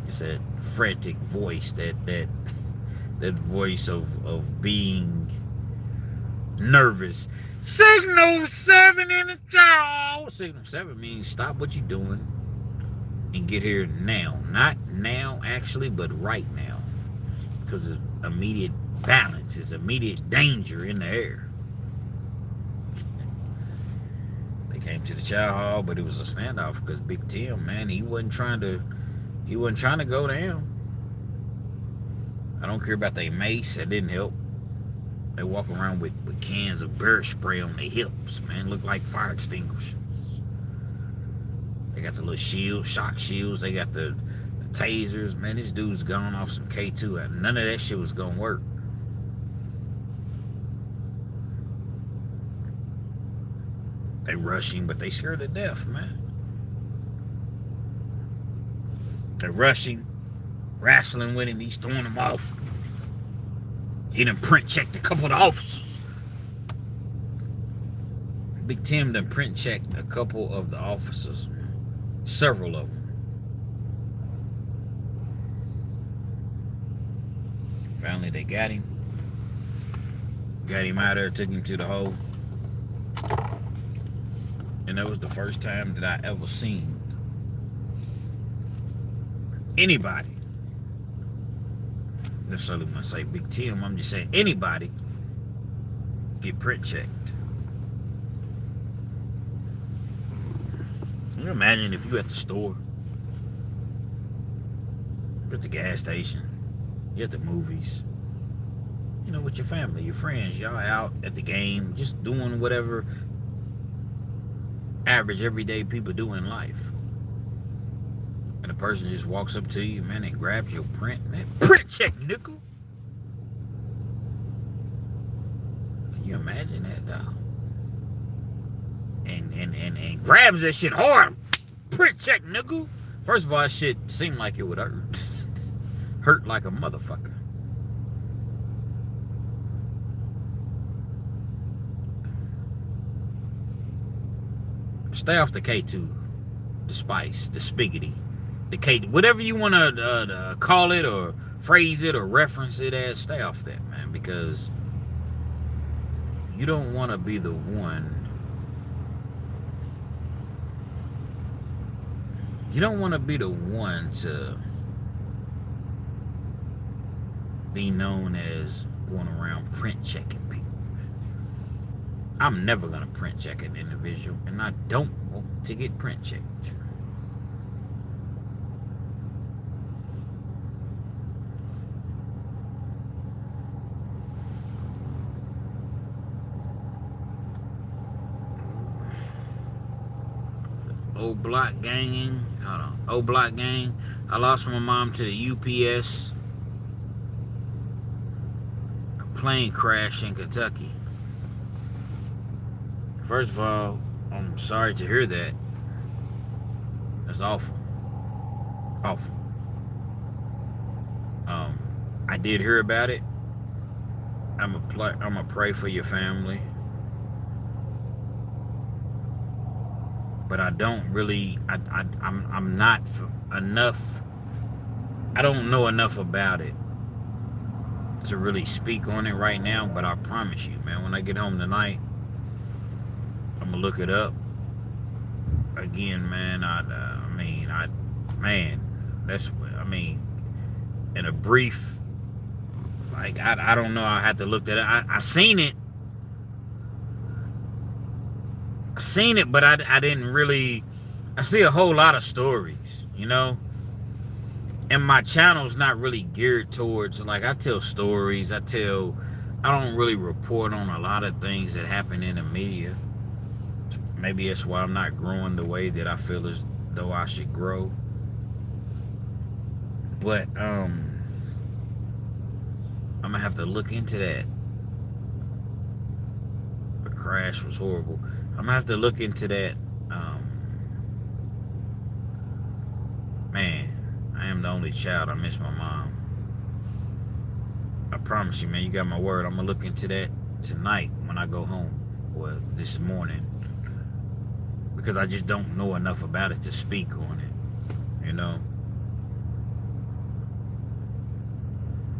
Speaker 1: It's that frantic voice, that voice of being nervous. Signal 7 in the child. Signal 7 means stop what you're doing and get here now. Not now, actually, but right now. Because there's immediate violence. There's immediate danger in the air. They came to the chow hall, but it was a standoff because Big Tim, man, he wasn't trying to go down. I don't care about their mace. That didn't help. They walk around with cans of bear spray on their hips, man. Look like fire extinguishers. They got the little shields, shock shields. They got the tasers. Man, this dude's gone off some K2. And none of that shit was going to work. They rush him, but they scared to death, man. They're rushing, wrestling with him. He's throwing them off. He done print checked a couple of the officers. Big Tim done print checked a couple of the officers. Several of them. Finally, they got him. Got him out of there, took him to the hole. And that was the first time that I ever seen anybody, necessarily when I say Big Tim, I'm just saying anybody, get print checked. Can you imagine if you at the store, you're at the gas station, you're at the movies, you know, with your family, your friends, y'all out at the game, just doing whatever average everyday people do in life. And a person just walks up to you, man, and grabs your print, man. Print check, nickel. Can you imagine that, dog? And grabs that shit hard. Print check, nickel. First of all, that shit seemed like it would hurt. Hurt like a motherfucker. Stay off the K2, the spice, the spiggity, the K, whatever you want to call it or phrase it or reference it as. Stay off that, man, because you don't want to be the one. You don't want to be the one to be known as going around print checking people. I'm never going to print check an individual, and I don't want to get print checked. Old block ganging. Hold on. Old block gang. I lost my mom to the UPS. A plane crash in Kentucky. First of all, I'm sorry to hear that. That's awful. Awful. I did hear about it. I'm a pray for your family. But I don't really, I'm not enough, I don't know enough about it to really speak on it right now, but I promise you, man, when I get home tonight, I'm gonna look it up again, man. In a brief, like, I don't know, I had to look that up. I seen it, but I didn't really, I see a whole lot of stories, you know, and my channel's not really geared towards, like, I tell stories, I don't really report on a lot of things that happen in the media. Maybe that's why I'm not growing the way that I feel as though I should grow. But I'm gonna have to look into that. The crash was horrible. I'm gonna have to look into that. Man, I am the only child. I miss my mom. I promise you, man, you got my word. I'm gonna look into that tonight when I go home, or this morning, because I just don't know enough about it to speak on it, you know.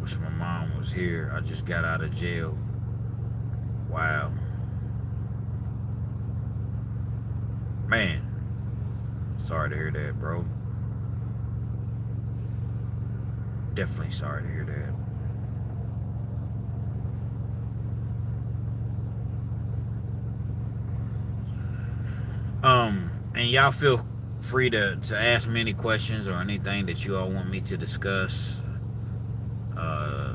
Speaker 1: Wish my mom was here. I just got out of jail. Wow. Man, sorry to hear that, bro. Definitely sorry to hear that. And y'all feel free to ask me any questions or anything that you all want me to discuss.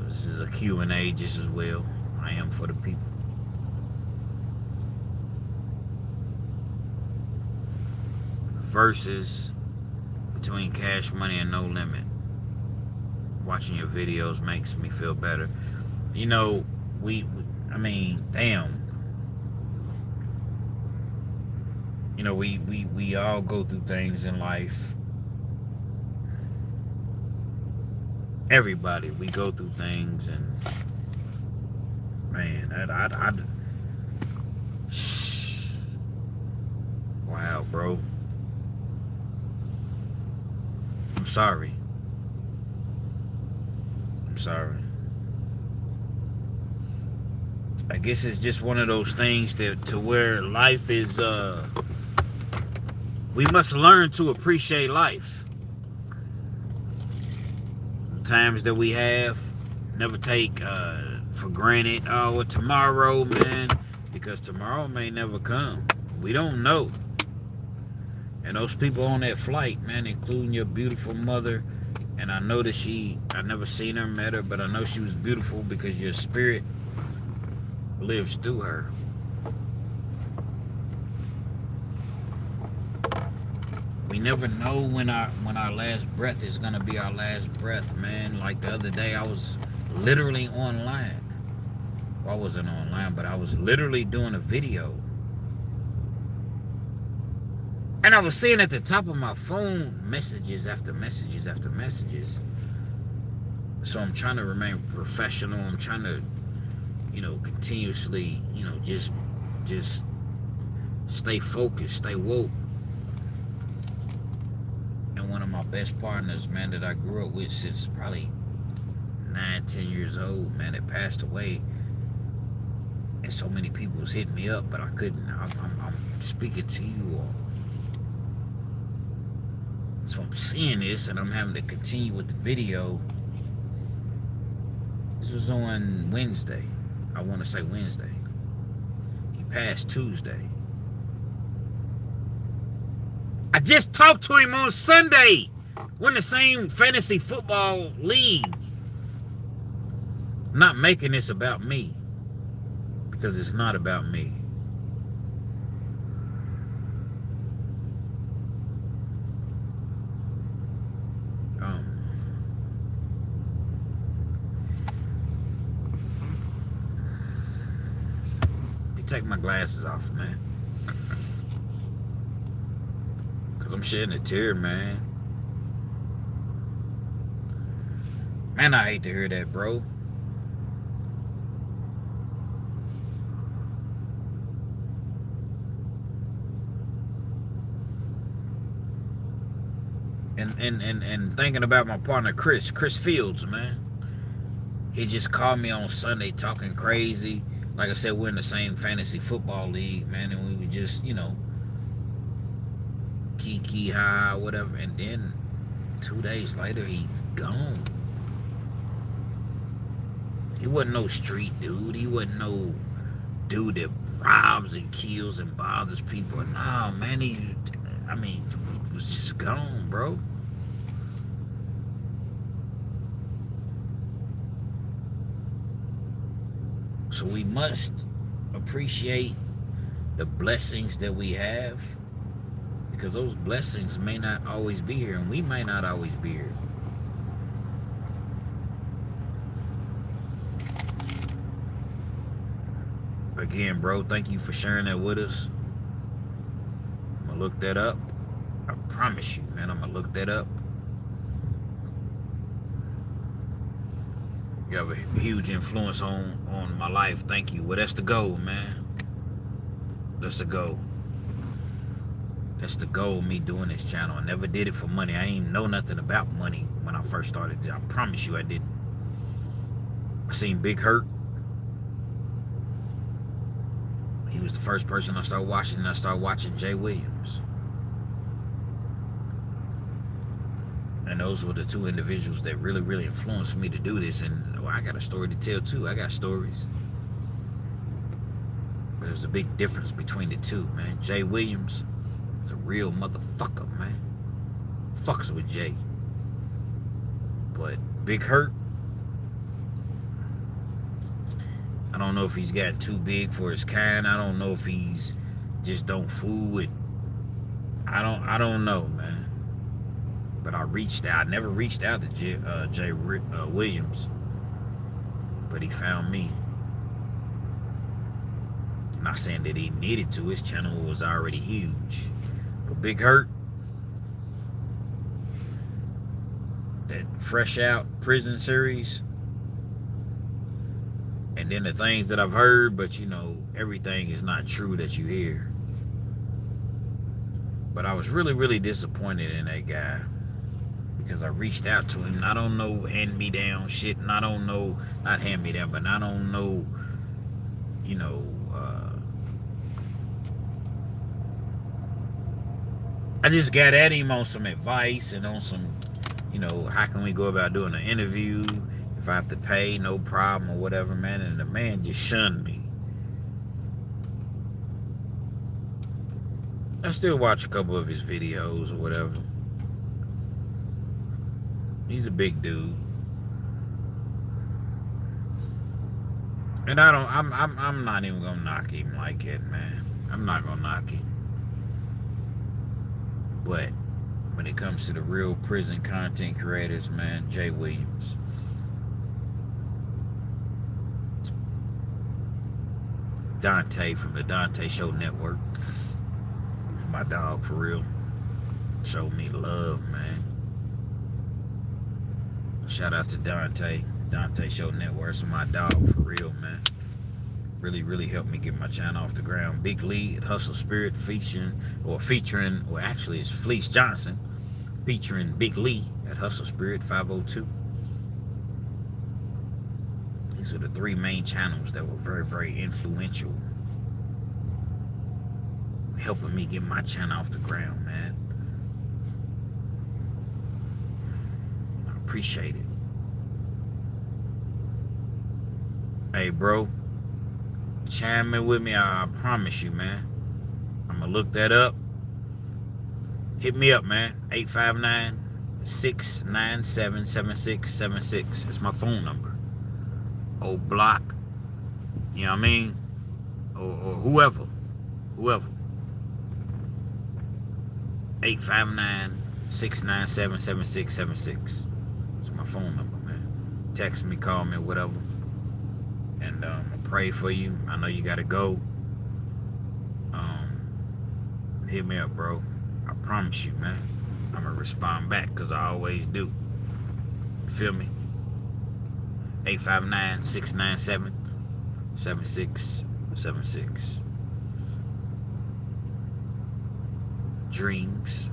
Speaker 1: This is a Q&A just as well. I am for the people. Versus between Cash Money and No Limit. Watching your videos makes me feel better. You know, damn. You know, we all go through things in life. everybody, we go through things, and man, wow, bro. I'm sorry. I'm sorry. I guess it's just one of those things that to where life is we must learn to appreciate life. The times that we have, never take for granted, oh, well, tomorrow, man, because tomorrow may never come. We don't know. And those people on that flight, man, including your beautiful mother, and I know that I never seen her, met her, but I know she was beautiful because your spirit lives through her. We never know when our last breath is gonna be our last breath, man. Like the other day, I was literally online. Well, I wasn't online, but I was literally doing a video. And I was seeing at the top of my phone messages after messages after messages. So I'm trying to remain professional. I'm trying to, continuously, just stay focused, stay woke. And one of my best partners, man, that I grew up with since probably 9, 10 years old, man, that passed away. And so many people was hitting me up, but I couldn't. I'm speaking to you all. So I'm seeing this, and I'm having to continue with the video. This was on Wednesday. I want to say Wednesday. He passed Tuesday. I just talked to him on Sunday. We're in the same fantasy football league. I'm not making this about me, because it's not about me. Take my glasses off, man, because I'm shedding a tear, man. Man, I hate to hear that, bro. And thinking about my partner Chris Fields, man. He just called me on Sunday talking crazy. Like I said, we're in the same fantasy football league, man, and we would just, kiki high, whatever. And then 2 days later, he's gone. He wasn't no street dude. He wasn't no dude that robs and kills and bothers people. Nah, man, he was just gone, bro. So we must appreciate the blessings that we have, because those blessings may not always be here, and we may not always be here. Again, bro, thank you for sharing that with us. I'm gonna look that up. I promise you, man, I'm gonna look that up. You have a huge influence on my life. Thank you. Well, that's the goal, man. That's the goal. That's the goal of me doing this channel. I never did it for money. I ain't know nothing about money when I first started. I promise you I didn't. I seen Big Hurt. He was the first person I started watching, and I started watching Jay Williams. And those were the two individuals that really, really influenced me to do this. And I got a story to tell too. I got stories. But there's a big difference between the two, man. Jay Williams is a real motherfucker, man. Fucks with Jay. But Big Hurt, I don't know if he's gotten too big for his kind. I don't know if he's just don't fool with. I don't know, man. But I never reached out to Jay Williams. But he found me. I'm not saying that he needed to. His channel was already huge. But Big Hurt, that Fresh Out prison series, and then the things that I've heard, but you know, everything is not true that you hear. But I was really, really disappointed in that guy because I reached out to him. I don't know hand-me-down shit, and I don't know, not hand-me-down, but I don't know, you know, I just got at him on some advice and on some, you know, how can we go about doing an interview? If I have to pay, no problem or whatever, man. And the man just shunned me. I still watch a couple of his videos or whatever. He's a big dude. And I'm not even gonna knock him like it, man. I'm not gonna knock him. But when it comes to the real prison content creators, man, Jay Williams. Dante from the Dante Show Network. My dog, for real. Showed me love, man. Shout out to Dante Show Network. So my dog, for real, man. Really, really helped me get my channel off the ground. Big Lee at Hustle Spirit featuring, actually it's Fleece Johnson featuring Big Lee at Hustle Spirit 502. These are the three main channels that were very, very influential, helping me get my channel off the ground, man. I appreciate it. Hey, bro, chime in with me. I promise you, man. I'm gonna look that up. Hit me up, man. 859-697-7676. That's my phone number. Old block, you know what I mean? Or whoever. 859-697-7676. That's my phone number, man. Text me, call me, whatever. And I pray for you. I know you gotta go. Hit me up, bro. I promise you, man. I'm gonna respond back because I always do. Feel me? 859-697-7676. Dreams.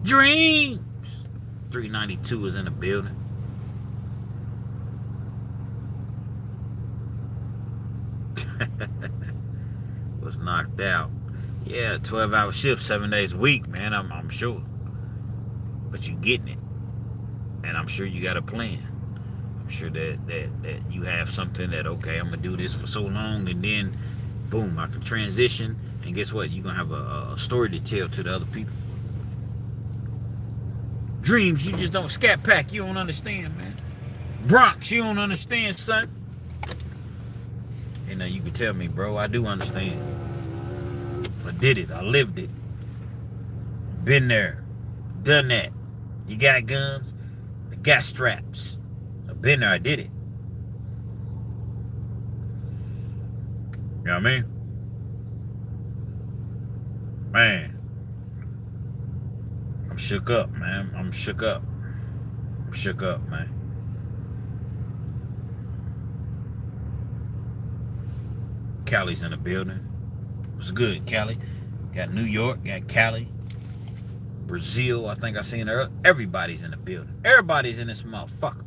Speaker 1: 392 is in the building. Was knocked out. Yeah, 12-hour shift, 7 days a week, man. I'm sure. But you getting it. And I'm sure you got a plan. I'm sure that you have something that, okay, I'm gonna do this for so long, and then boom, I can transition, and guess what? You're gonna have a story to tell to the other people. Dreams, you just don't. Scat Pack, you don't understand, man. Bronx, you don't understand, son. And now you can tell me, bro, I do understand. I did it. I lived it. Been there. Done that. You got guns? I got straps. I've been there. I did it. You know what I mean? Man. I'm shook up, man. I'm shook up. I'm shook up, man. Cali's in the building. What's good, Cali? Got New York, got Cali. Brazil, I think I seen her. Everybody's in the building. Everybody's in this motherfucker.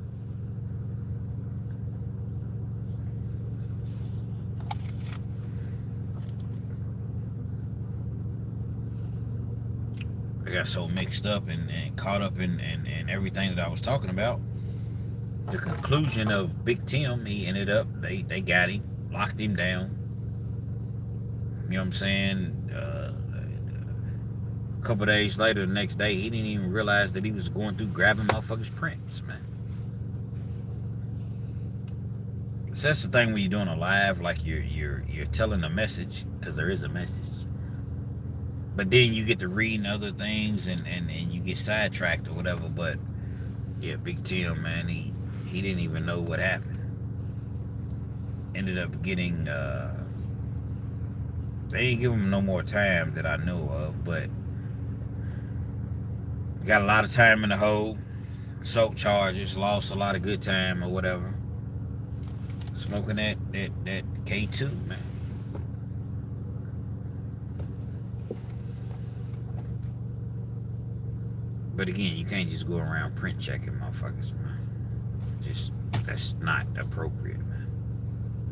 Speaker 1: I got so mixed up and caught up in everything that I was talking about. The conclusion of Big Tim, he ended up, they got him, locked him down. You know what I'm saying? A couple days later, the next day, he didn't even realize that he was going through grabbing motherfuckers' prints, man. So that's the thing when you're doing a live, like you're telling a message, because there is a message. But then you get to reading other things and you get sidetracked or whatever. But yeah, Big Tim, man, he didn't even know what happened. Ended up getting they didn't give him no more time that I know of, but got a lot of time in the hole. Soap charges, lost a lot of good time or whatever. Smoking that K2, man. But again, you can't just go around print checking motherfuckers, man. Just, that's not appropriate, man.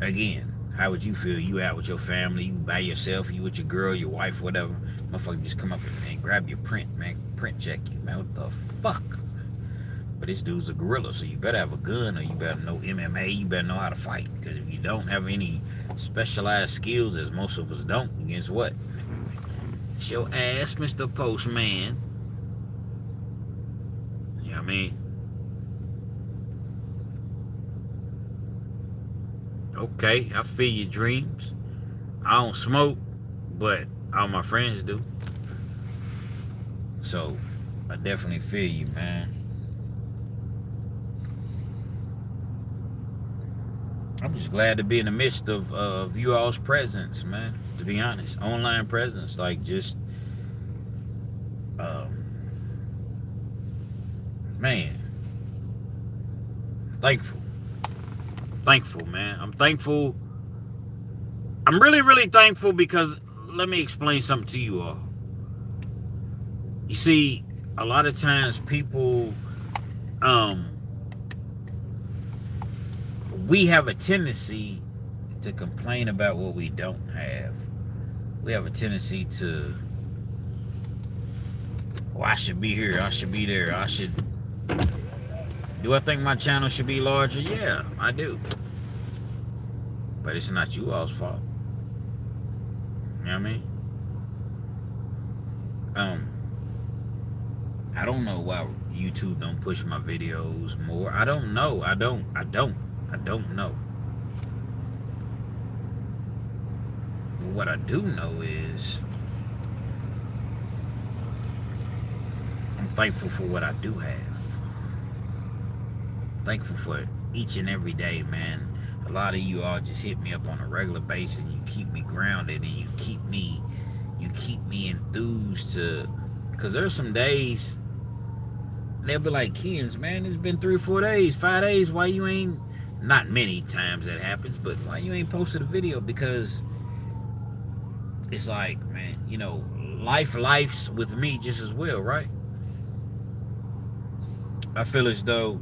Speaker 1: Again, how would you feel? You out with your family, you by yourself, you with your girl, your wife, whatever. Motherfucker just come up and grab your print, man. Print check you, man. What the fuck? But this dude's a gorilla, so you better have a gun or you better know MMA. You better know how to fight. Because if you don't have any specialized skills, as most of us don't, guess what? It's your ass, Mr. Postman. You know what I mean? Okay, I feel your dreams. I don't smoke, but all my friends do. So, I definitely feel you, man. I'm just glad to be in the midst of you all's presence, man. To be honest, online presence, like just, man, thankful, man. I'm thankful. I'm really, really thankful because let me explain something to you all. You see, a lot of times people, we have a tendency to complain about what we don't have. We have a tendency to, oh, I should be here, I should be there, I should. Do I think my channel should be larger? Yeah, I do. But it's not you all's fault. You know what I mean? I don't know why YouTube don't push my videos more. I don't know. I don't know. But what I do know is I'm thankful for what I do have. Thankful for each and every day, man. A lot of you all just hit me up on a regular basis. You keep me grounded and you keep me enthused to, because there's some days they'll be like, Kenz, man, it's been 3 or 4 days, 5 days. Why you ain't, not many times that happens, but why you ain't posted a video? Because it's like, man, you know, life's with me just as well, right? I feel as though,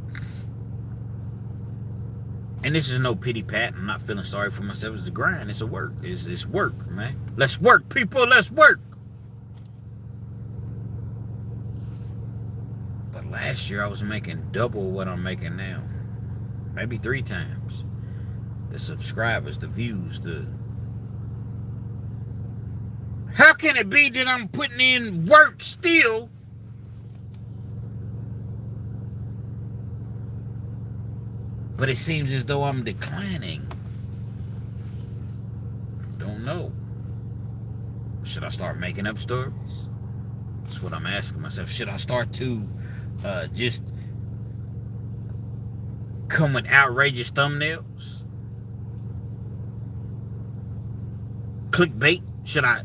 Speaker 1: and this is no pity pat, I'm not feeling sorry for myself. It's a grind, it's a work. It's work, man. Let's work, people, let's work. But last year I was making double what I'm making now. Maybe 3 times. The subscribers, the views, how can it be that I'm putting in work still, but it seems as though I'm declining? Don't know. Should I start making up stories? That's what I'm asking myself. Should I start to just come with outrageous thumbnails? Clickbait? Should I?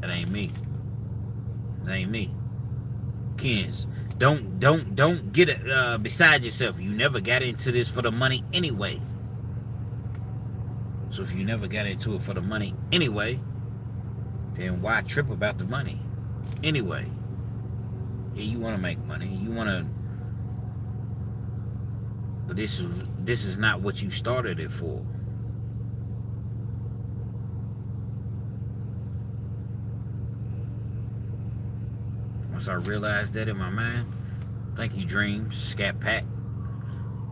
Speaker 1: That ain't me. That ain't me. Kenz, don't get it beside yourself. You never got into this for the money anyway. So if you never got into it for the money anyway, then why trip about the money anyway? Yeah, you want to make money. You want to, but this is not what you started it for. Once I realized that in my mind, thank you, Dreams, Scat Pat.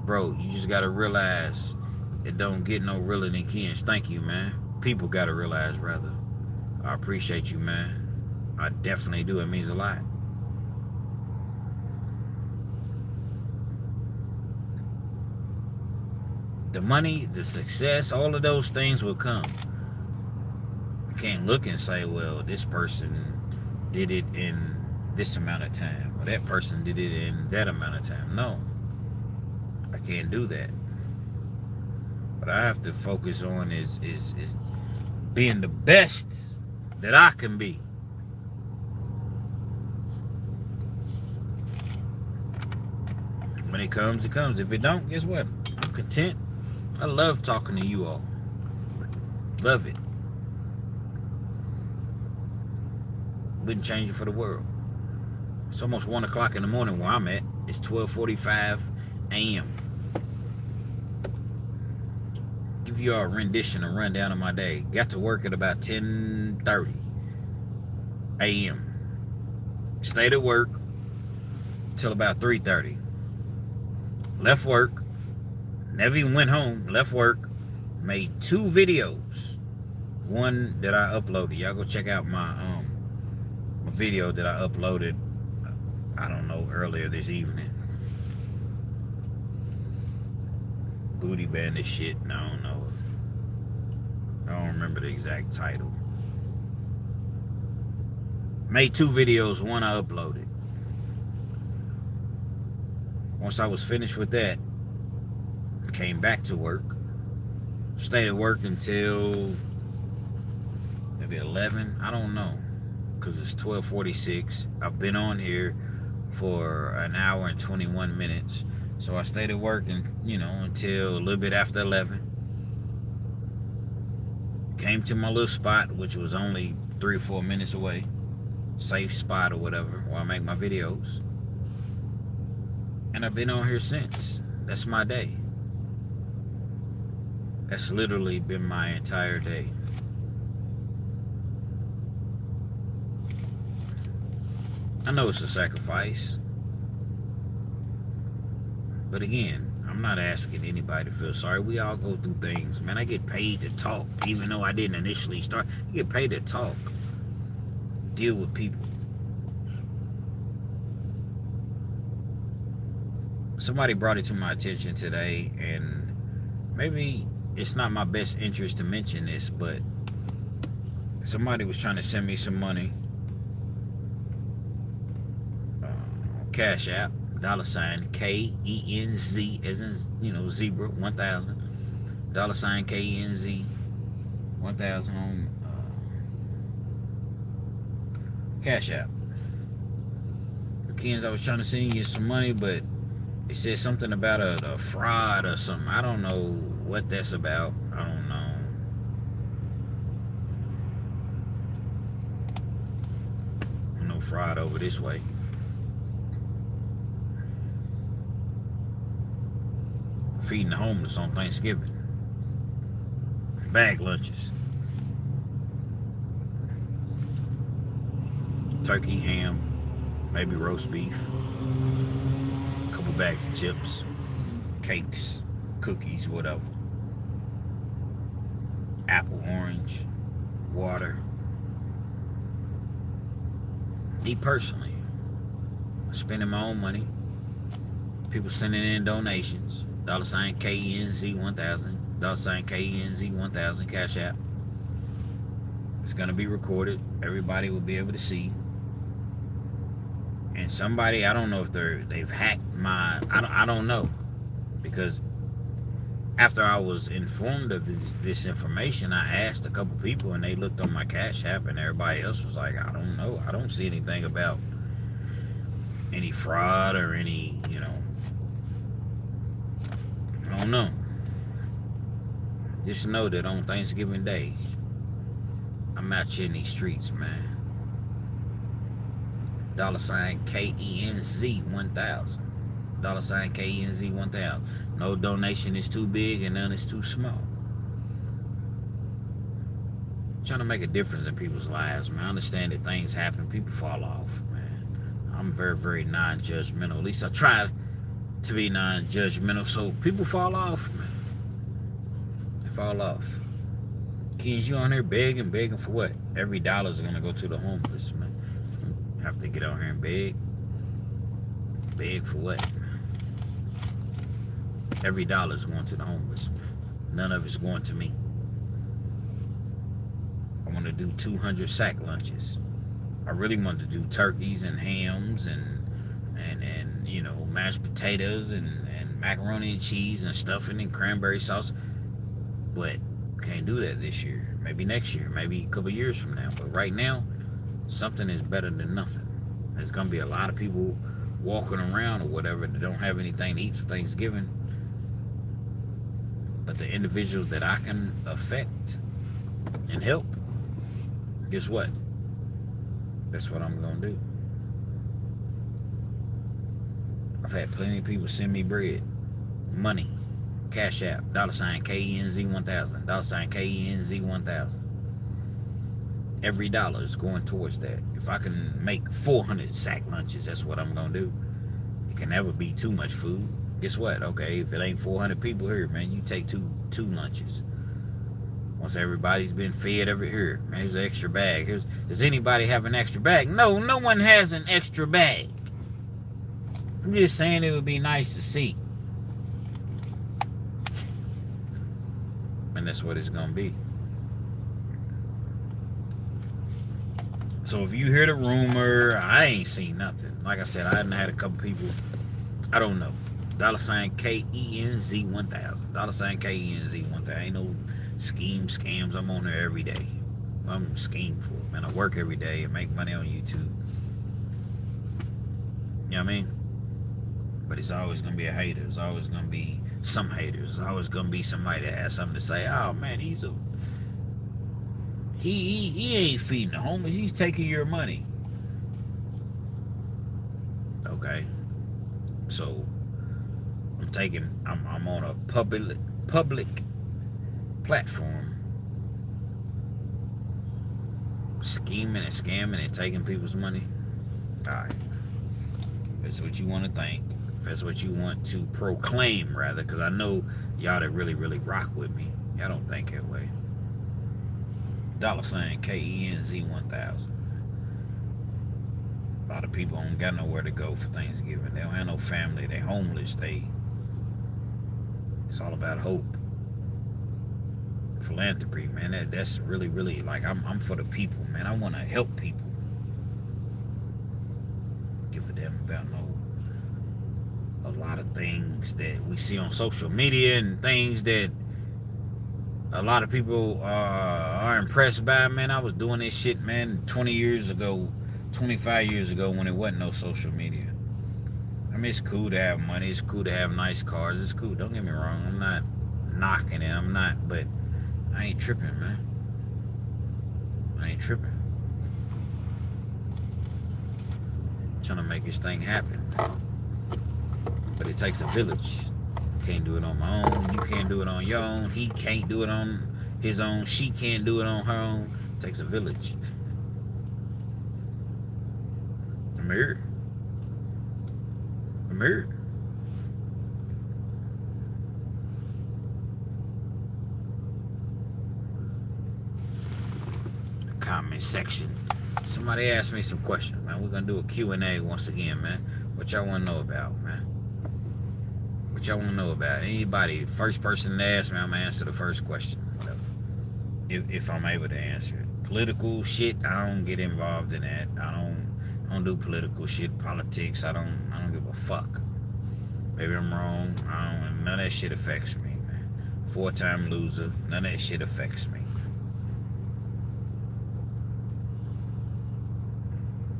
Speaker 1: Bro, you just got to realize it don't get no realer than Kenz. Thank you, man. People got to realize, rather. I appreciate you, man. I definitely do. It means a lot. The money, the success, all of those things will come. I can't look and say, well, this person did it in this amount of time, or that person did it in that amount of time. No, I can't do that. What I have to focus on is being the best that I can be. When it comes, it comes. If it don't, guess what? I'm content. I love talking to you all. Love it. Wouldn't change it for the world. It's almost 1 o'clock in the morning where I'm at. It's 12:45 a.m. Give you a rendition, a rundown of my day. Got to work at about 10:30 a.m. Stayed at work till about 3:30. Left work. Never even went home. Left work. Made 2 videos. One that I uploaded. Y'all go check out my video that I uploaded, I don't know, earlier this evening. Booty bandit shit. I don't know. I don't remember the exact title. Made 2 videos. One I uploaded. Once I was finished with that, came back to work. Stayed at work until maybe 11. I don't know, because it's 12:46. I've been on here for an hour and 21 minutes. So I stayed at work and, until a little bit after 11. Came to my little spot, which was only 3 or 4 minutes away. Safe spot or whatever, where I make my videos. And I've been on here since. That's my day. That's literally been my entire day. I know it's a sacrifice. But again, I'm not asking anybody to feel sorry. We all go through things. Man, I get paid to talk. Even though I didn't initially start, I get paid to talk. Deal with people. Somebody brought it to my attention today, and maybe it's not my best interest to mention this, but somebody was trying to send me some money. Cash App, $ KENZ, as in, zebra, 1,000. $ KENZ, 1,000 on Cash App. Kenz, I was trying to send you some money, but it said something about a fraud or something. I don't know what that's about. I don't know. No fraud over this way. Feeding the homeless on Thanksgiving. Bag lunches. Turkey, ham, maybe roast beef. A couple bags of chips. Cakes, cookies, whatever. Apple, orange, water. Me personally, spending my own money. People sending in donations. $ KENZ 1,000. $ KENZ 1,000 Cash App. It's gonna be recorded. Everybody will be able to see. And somebody, I don't know if they've hacked my. I don't know, because after I was informed of this information, I asked a couple people, and they looked on my Cash App, and everybody else was like, I don't know. I don't see anything about any fraud or any, I don't know. Just know that on Thanksgiving Day, I'm out here in these streets, man. $ KENZ 1,000. $ KENZ 1,000. No donation is too big and none is too small. I'm trying to make a difference in people's lives, man. I understand that things happen. People fall off, man. I'm very, very non-judgmental. At least I try to be non-judgmental. So people fall off, man. They fall off. Kids, you on there begging for what? Every dollar's gonna go to the homeless, man. Have to get out here and beg. Beg for what? Every dollar's going to the homeless, man. None of it's going to me. I want to do 200 sack lunches. I really want to do turkeys and hams and mashed potatoes and macaroni and cheese and stuffing and cranberry sauce. But can't do that this year. Maybe next year. Maybe a couple years from now. But right now, something is better than nothing. There's going to be a lot of people walking around or whatever that don't have anything to eat for Thanksgiving. But the individuals that I can affect and help, guess what? That's what I'm going to do. I've had plenty of people send me bread, money, Cash App, $KENZ1000, $KENZ1000. Every dollar is going towards that. If I can make 400 sack lunches, that's what I'm going to do. It can never be too much food. Guess what? Okay, if it ain't 400 people here, man, you take two lunches. Once everybody's been fed over here, man, here's an extra bag. Does anybody have an extra bag? No, no one has an extra bag. I'm just saying it would be nice to see. And that's what it's going to be. So if you hear the rumor, I ain't seen nothing. Like I said, I hadn't had a couple people, I don't know. $KENZ1000. $KENZ1000. Ain't no scams. I'm on there every day. I'm schemeful, man. I work every day and make money on YouTube. You know what I mean? But it's always going to be a hater. It's always going to be some haters. It's always going to be somebody that has something to say. Oh, man, he ain't feeding the homeless. He's taking your money. Okay. So I'm on a public platform scheming and scamming and taking people's money. Alright. If that's what you want to think. If that's what you want to proclaim, rather, because I know y'all that really, really rock with me, y'all don't think that way. $KENZ1000. A lot of people don't got nowhere to go for Thanksgiving. They don't have no family. They homeless. It's all about hope. Philanthropy, man. That's really, really, like, I'm for the people, man. I want to help people. Give a damn about a lot of things that we see on social media and things that a lot of people are impressed by. Man, I was doing this shit, man, 20 years ago, 25 years ago, when it wasn't no social media. I mean, it's cool to have money. It's cool to have nice cars. It's cool. Don't get me wrong. I'm not knocking it. I'm not, but I ain't tripping, man. I ain't tripping. I'm trying to make this thing happen. But it takes a village. I can't do it on my own. You can't do it on your own. He can't do it on his own. She can't do it on her own. It takes a village. I'm here. I'm here. The comment section. Somebody asked me some questions, man. We're going to do a Q&A once again, man. What y'all want to know about, man? What y'all want to know about? Anybody, first person to ask me, I'm going to answer the first question. Whatever. If I'm able to answer it. Political shit, I don't get involved in that. I don't do political shit, politics. I don't give a fuck. Maybe I'm wrong. None of that shit affects me, man. 4-time loser. None of that shit affects me.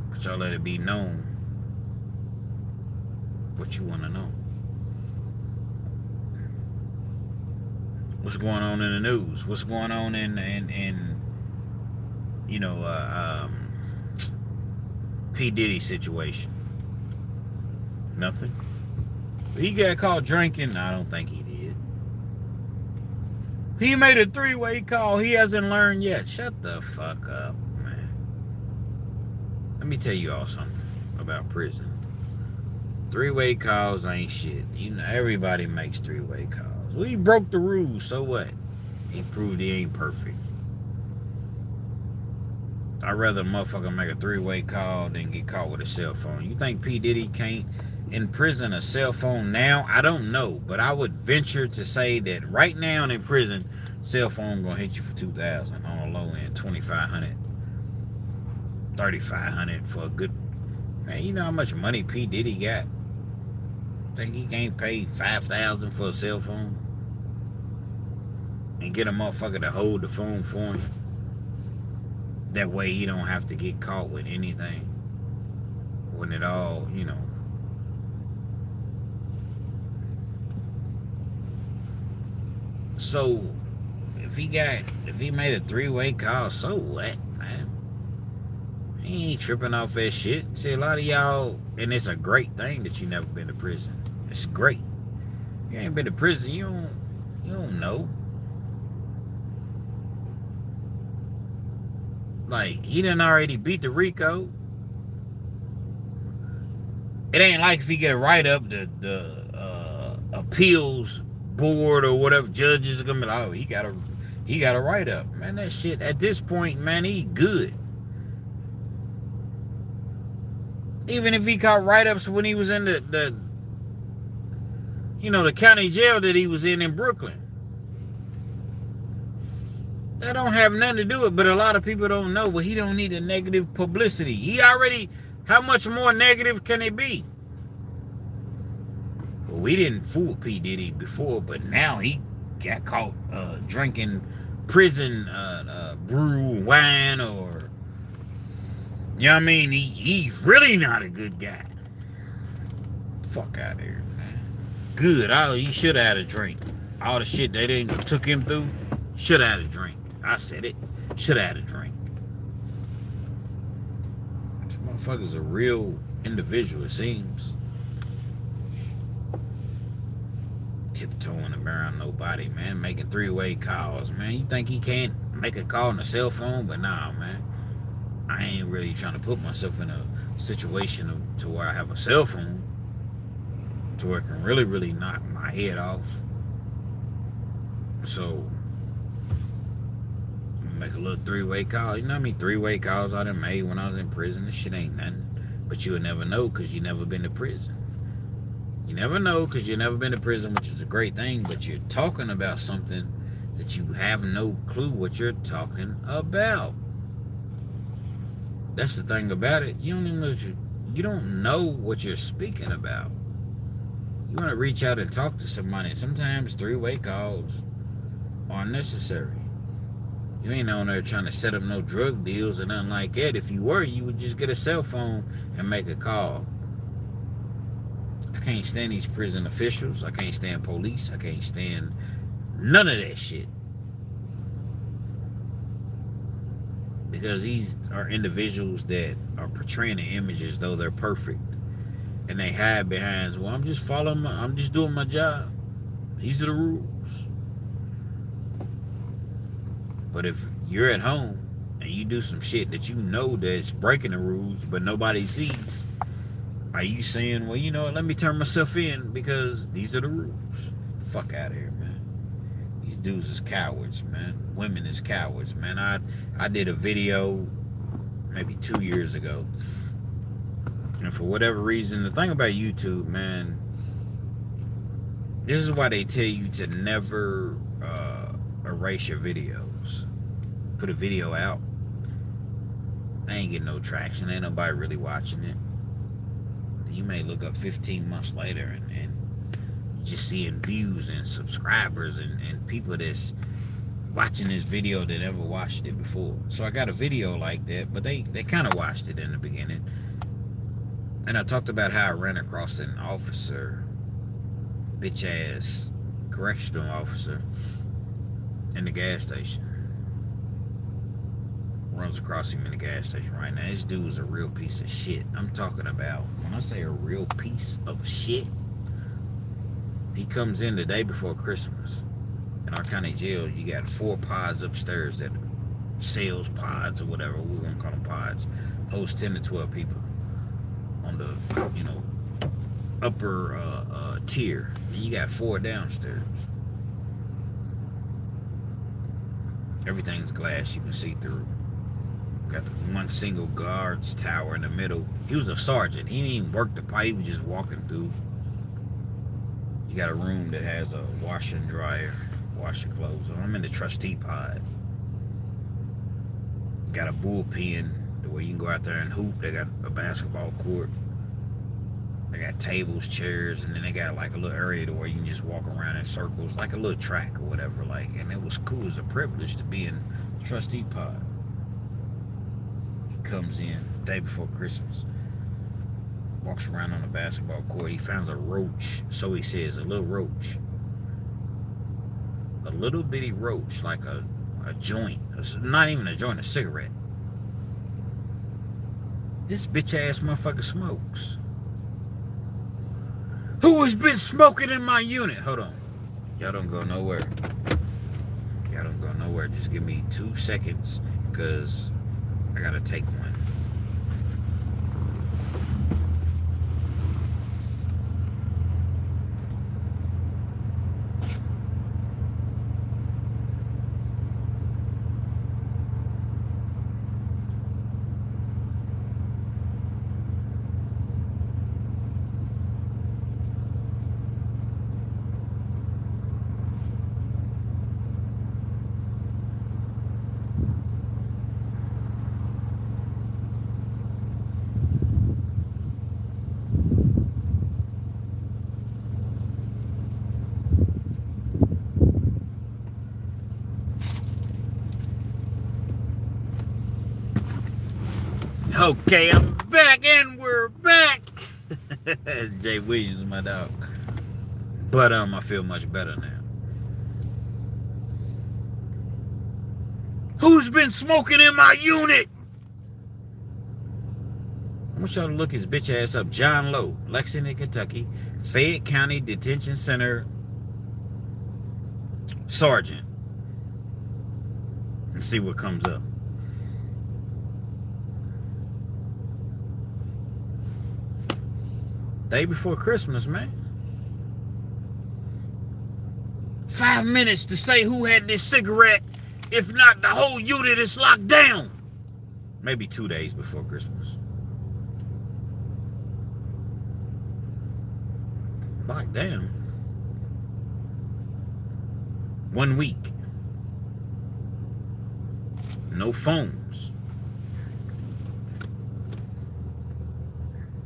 Speaker 1: But y'all let it be known what you want to know. What's going on in the news? What's going on in you know, P. Diddy situation? Nothing. He got caught drinking. I don't think he did. He made a 3-way call. He hasn't learned yet. Shut the fuck up, man. Let me tell you all something about prison. 3-way calls ain't shit. You know, everybody makes 3-way calls. Well, he broke the rules, so what? He proved he ain't perfect. I'd rather a motherfucker make a 3-way call than get caught with a cell phone. You think P. Diddy can't imprison a cell phone now? I don't know, but I would venture to say that right now in prison, cell phone gonna hit you for $2,000 on a low end, $2,500, $3,500 for a good. Man, you know how much money P. Diddy got? Think he can't pay $5,000 for a cell phone and get a motherfucker to hold the phone for him? That way he don't have to get caught with anything when it all, you know, So if he made a 3-way call, so what, man? He ain't tripping off that shit. See, a lot of y'all, and it's a great thing that you never been to prison. It's great. You ain't been to prison, you don't know. Like, he done already beat the RICO. It ain't like if he get a write-up, the appeals board or whatever judges are gonna be like, oh, he got a write-up. Man, that shit, at this point, man, he good. Even if he caught write-ups when he was in the county jail that he was in Brooklyn. That don't have nothing to do with it, but a lot of people don't know. But he don't need a negative publicity. How much more negative can it be? Well, we didn't fool P. Diddy before, but now he got caught drinking prison brew wine, or, you know what I mean? He's really not a good guy. Fuck out of here, man. Good. He should have had a drink. All the shit they didn't took him through, should have had a drink. I said it. Should have had a drink. This motherfucker's a real individual, it seems. Tiptoeing around nobody, man. Making 3-way calls, man. You think he can't make a call on a cell phone? But nah, man. I ain't really trying to put myself in a situation to where I have a cell phone to where it can really, really knock my head off. So, make a little 3-way call. You know how many 3-way calls I done made when I was in prison? This shit ain't nothing. But you'll never know because you never been to prison. You never know because you've never been to prison, which is a great thing, but you're talking about something that you have no clue what you're talking about. That's the thing about it. You don't know what you're speaking about. You want to reach out and talk to somebody. Sometimes 3-way calls are necessary. You ain't on there trying to set up no drug deals or nothing like that. If you were, you would just get a cell phone and make a call. I can't stand these prison officials. I can't stand police. I can't stand none of that shit. Because these are individuals that are portraying the image as though they're perfect. And they hide behind, well, I'm just doing my job. These are the rules. But if you're at home and you do some shit that you know that's breaking the rules, but nobody sees, are you saying, well, you know what, let me turn myself in because these are the rules? Fuck out of here, man. These dudes is cowards, man. Women is cowards, man. I did a video maybe 2 years ago. And for whatever reason, the thing about YouTube, man, this is why they tell you to never erase your videos. Put a video out, they ain't getting no traction. Ain't nobody really watching it. You may look up 15 months later and just seeing views and subscribers and people that's watching this video that never watched it before. So I got a video like that, but they kind of watched it in the beginning. And I talked about how I ran across an officer, bitch ass correctional officer, in the gas station. Runs across him in the gas station right now. This dude was a real piece of shit. I'm talking about, when I say a real piece of shit, he comes in the day before Christmas. In our county jail, you got 4 pods upstairs that sales pods or whatever, we're gonna call them pods, host 10 to 12 people on the, upper tier. And you got 4 downstairs. Everything's glass you can see through. Got the one single guard's tower in the middle. He was a sergeant. He didn't even work the pipe. He was just walking through. You got a room that has a washer and dryer. Wash your clothes. I'm in the trustee pod. Got a bullpen where you can go out there and hoop. They got a basketball court. They got tables, chairs, and then they got like a little area to where you can just walk around in circles, like a little track or whatever. Like, and it was cool. It was a privilege to be in the trustee pod. Comes in day before Christmas, walks around on the basketball court. He finds a roach, so he says, a little roach. a little bitty roach, like a joint. Not even a joint, a cigarette. This bitch ass motherfucker smokes. Who has been smoking in my unit? Hold on. Y'all don't go nowhere. Y'all don't go nowhere. Just give me 2 seconds, because I gotta take one. Okay, I'm back and we're back. Jay Williams, my dog. But I feel much better now. Who's been smoking in my unit? I want y'all to look his bitch ass up. John Lowe, Lexington, Kentucky, Fayette County Detention Center Sergeant. Let's see what comes up. Day before Christmas, man. 5 minutes to say who had this cigarette. If not, the whole unit is locked down. Maybe 2 days before Christmas. Locked down. 1 week. No phones.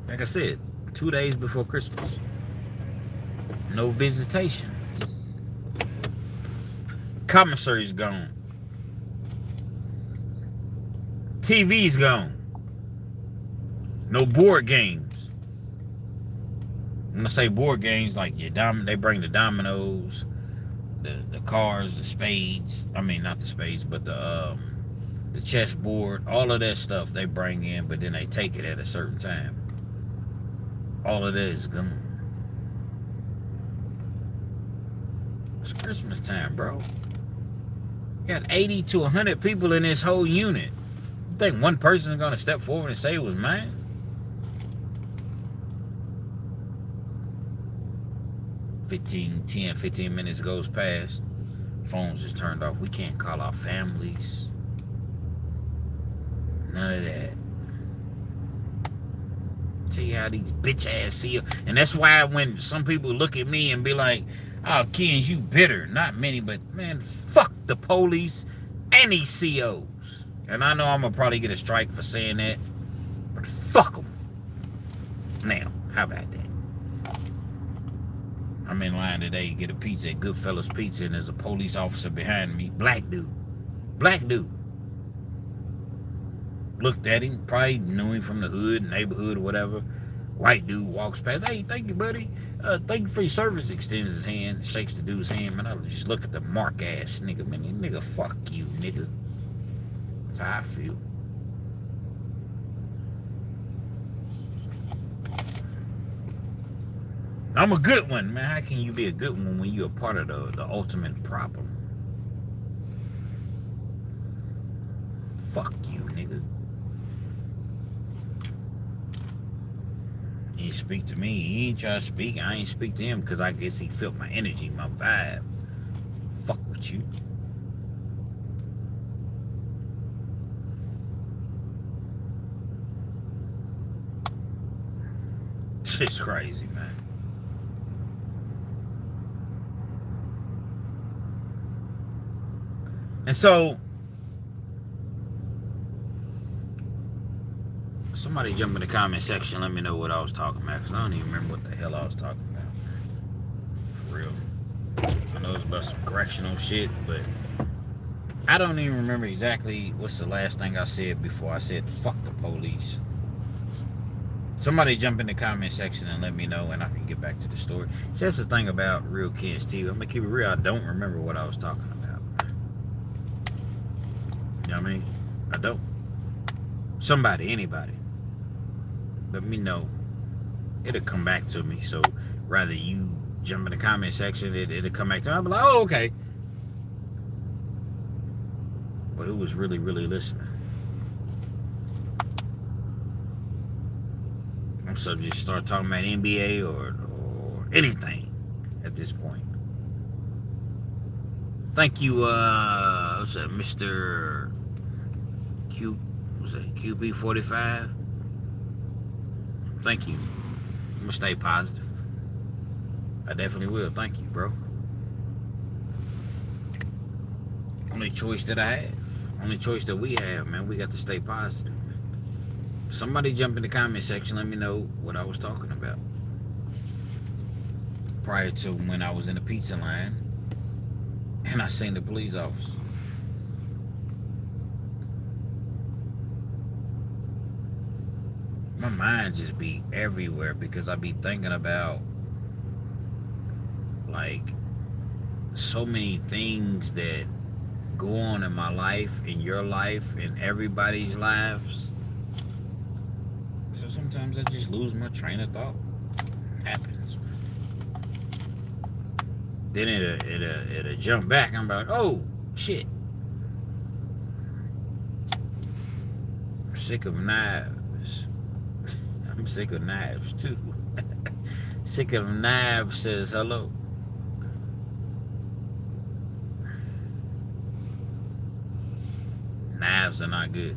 Speaker 1: Like I said, 2 days before Christmas. No visitation. Commissary's gone. TV's gone. No board games. When I say board games, like they bring the dominoes, the cards, the spades. I mean, not the spades, but the chessboard. All of that stuff they bring in, but then they take it at a certain time. All of that is gone. It's Christmas time, bro. You got 80 to 100 people in this whole unit. You think one person is going to step forward and say it was mine? Ten, 15 minutes goes past. Phones just turned off. We can't call our families. None of that. Tell you how these bitch ass see. And that's why when some people look at me and be like, oh, Kenz, you bitter. Not many, but man, fuck the police and these COs. And I know I'm going to probably get a strike for saying that, but fuck them. Now, how about that? I'm in line today to get a pizza at Goodfellas Pizza, and there's a police officer behind me. Black dude. Black dude. Looked at him, probably knew him from the hood, neighborhood, or whatever. White dude walks past. Hey, thank you, buddy. Thank you for your service. Extends his hand, shakes the dude's hand. Man, I just look at the mark ass nigga. Man, nigga, fuck you, nigga. That's how I feel. I'm a good one, man. How can you be a good one when you're a part of the ultimate problem? Fuck you, nigga. He didn't speak to me. He ain't try to speak. I ain't speak to him because I guess he felt my energy, my vibe. Fuck with you. Shit's crazy, man. And so, somebody jump in the comment section, let me know what I was talking about, because I don't even remember what the hell I was talking about. For real. I know it's about some correctional shit, but I don't even remember exactly what's the last thing I said before I said fuck the police. Somebody jump in the comment section and let me know, and I can get back to the story. See, that's the thing about Real Kenz TV. I'm gonna keep it real. I don't remember what I was talking about. You know what I mean? I don't. Somebody, anybody, let me know. It'll come back to me. So rather you jump in the comment section, it'll come back to me. I'll be like, oh, okay. But who was really, really listening? I'm subject to start talking about NBA or anything at this point. Thank you, what's that, Mr. Q, what's that, QB45? Thank you. I'm gonna stay positive. I definitely will. Thank you, bro. Only choice that I have. Only choice that we have, man. We got to stay positive. Somebody jump in the comment section. Let me know what I was talking about. Prior to when I was in the pizza line and I seen the police officer. My mind just be everywhere because I be thinking about like so many things that go on in my life, in your life, in everybody's lives. So sometimes I just lose my train of thought. Happens. Then it'll jump back. I'm like, oh shit. I'm sick of knives. I'm sick of knives too. Sick of knives says hello. Knives are not good.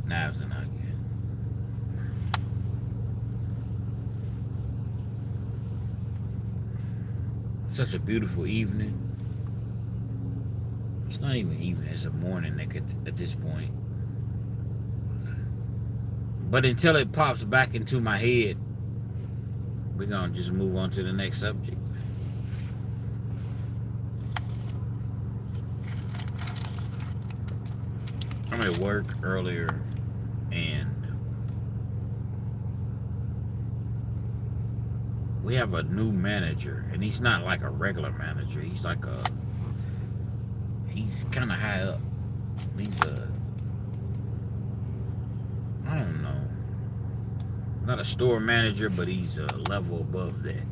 Speaker 1: Knives are not good. Such a beautiful evening. It's not even evening, it's a morning at this point. But until it pops back into my head, we're gonna just move on to the next subject. I'm at work earlier and we have a new manager, and he's not like a regular manager. He's kind of high up. He's I don't know, not a store manager, but he's a level above that.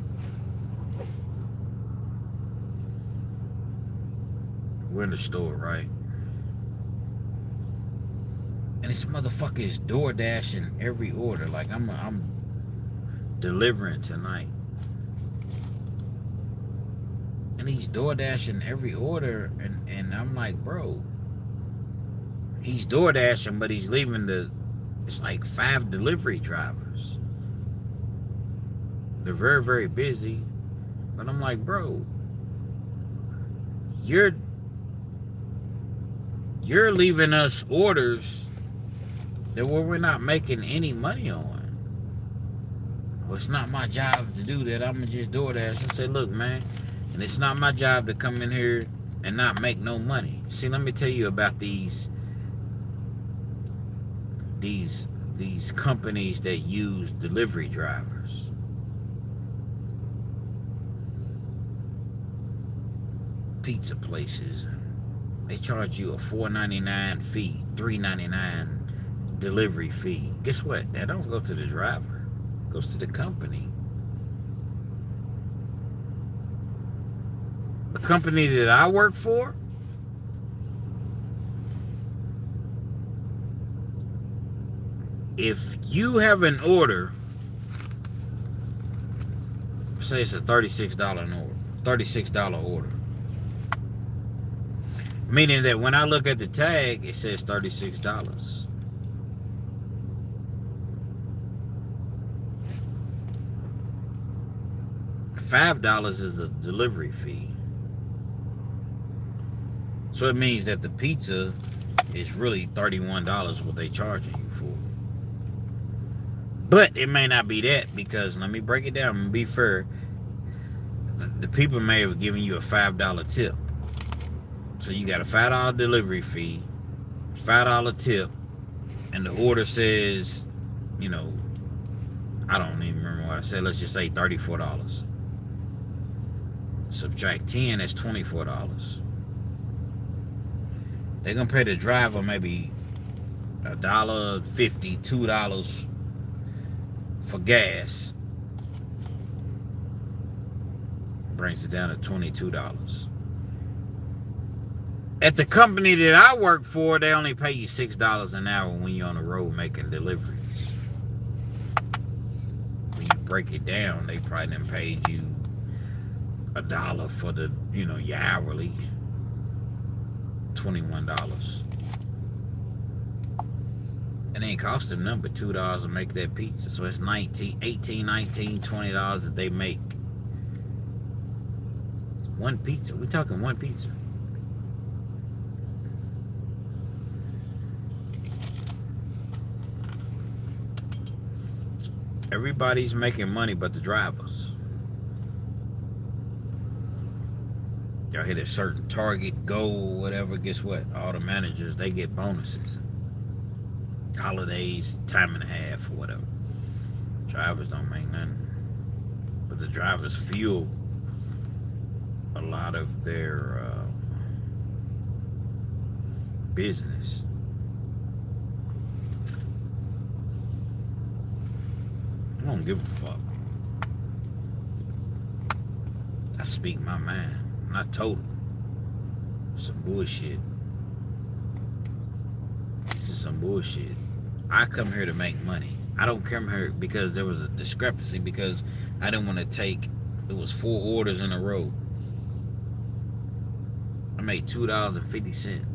Speaker 1: We're in the store, right? And this motherfucker is door dashing every order. Like I'm delivering tonight. And he's door dashing every order, and I'm like, bro, he's door dashing, but he's leaving it's like 5 delivery drivers. They're very, very busy. But I'm like, bro, you're leaving us orders that we're not making any money on. Well, it's not my job to do that. I'm gonna just DoorDash. I said, look, man, and it's not my job to come in here and not make no money. See, let me tell you about these companies that use delivery drivers. Pizza places, they charge you a $4.99 fee, $3.99 delivery fee. Guess what? That don't go to the driver. It goes to the company. The company that I work for, if you have an order, say it's a $36 order, meaning that when I look at the tag, it says $36. $5 is a delivery fee. So it means that the pizza is really $31 what they charging you for. But it may not be that, because let me break it down and be fair. The people may have given you a $5 tip. So you got a $5 delivery fee, $5 tip, and the order says you know, I don't even remember what I said. Let's just say $34. Subtract 10, that's $24. They're gonna pay the driver maybe $1.50, $2 for gas. Brings it down to $22. At the company that I work for, they only pay you $6 an hour when you're on the road making deliveries. When you break it down, they probably done paid you $1 for the, your hourly. $21. It ain't costing them but $2 to make that pizza. So it's $18, $19, $20 that they make. One pizza. We're talking one pizza. Everybody's making money but the drivers. Y'all hit a certain target, goal, whatever, guess what? All the managers, they get bonuses. Holidays, time and a half, or whatever. Drivers don't make nothing. But the drivers fuel a lot of their business. I don't give a fuck. I speak my mind. I told him. Some bullshit. This is some bullshit. I come here to make money. I don't come here because there was a discrepancy, because I didn't want to take, it was 4 orders in a row. I made $2.50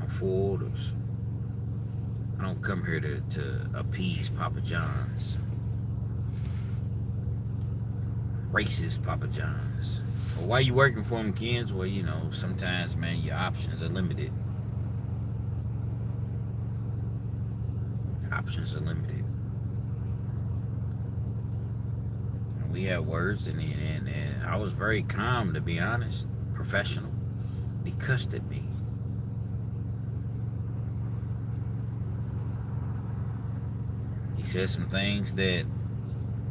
Speaker 1: on 4 orders. I don't come here to appease Papa John's. Racist Papa John's. Well, why you working for them, Kenz? Well, sometimes, man, your options are limited. Options are limited. And we had words, and I was very calm, to be honest. Professional. He cussed at me. He said some things that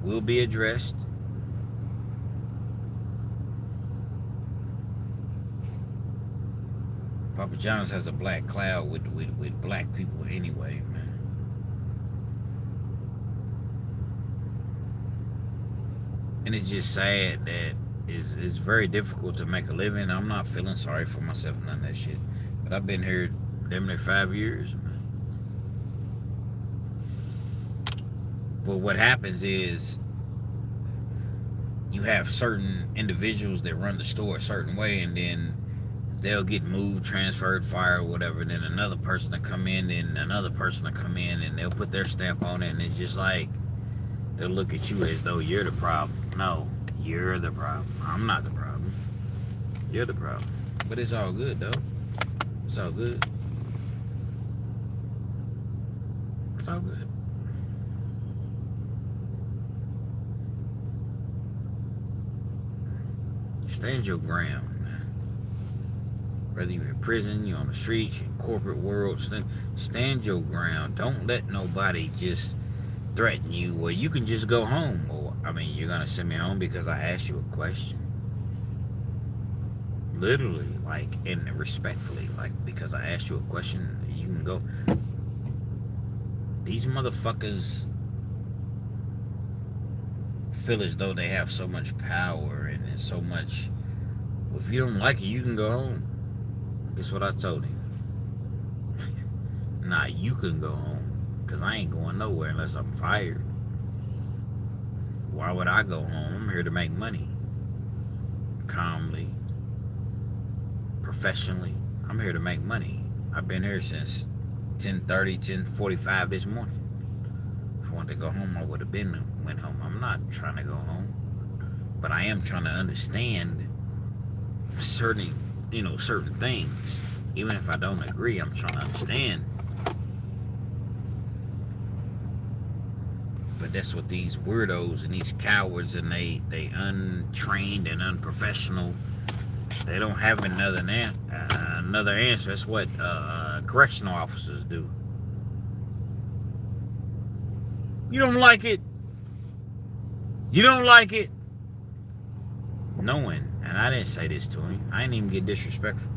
Speaker 1: will be addressed. Papa John's has a black cloud with black people anyway, man. And it's just sad that it's very difficult to make a living. I'm not feeling sorry for myself, none of that shit. But I've been here damn near 5 years, man. But what happens is you have certain individuals that run the store a certain way, and then they'll get moved, transferred, fired, whatever. Then another person will come in, and another person will come in, and they'll put their stamp on it, and it's just like they'll look at you as though you're the problem. No, you're the problem. I'm not the problem. You're the problem. But it's all good, though. It's all good. It's all good. Stand your ground. Whether you're in prison, you're on the streets, in corporate world, stand your ground. Don't let nobody just threaten you. Well, you can just go home. Or, you're going to send me home because I asked you a question. Literally, and respectfully, because I asked you a question, you can go. These motherfuckers feel as though they have so much power and so much. Well, if you don't like it, you can go home. Guess what I told him? Nah, you can go home, because I ain't going nowhere unless I'm fired. Why would I go home? I'm here to make money. Calmly. Professionally. I'm here to make money. I've been here since 10:30, 10:45 this morning. If I wanted to go home, I would have went home. I'm not trying to go home. But I am trying to understand certain things. Even if I don't agree, I'm trying to understand. But that's what these weirdos and these cowards and they untrained and unprofessional, they don't have another answer. That's what correctional officers do. You don't like it. You don't like it. Knowing, and I didn't say this to him. I didn't even get disrespectful.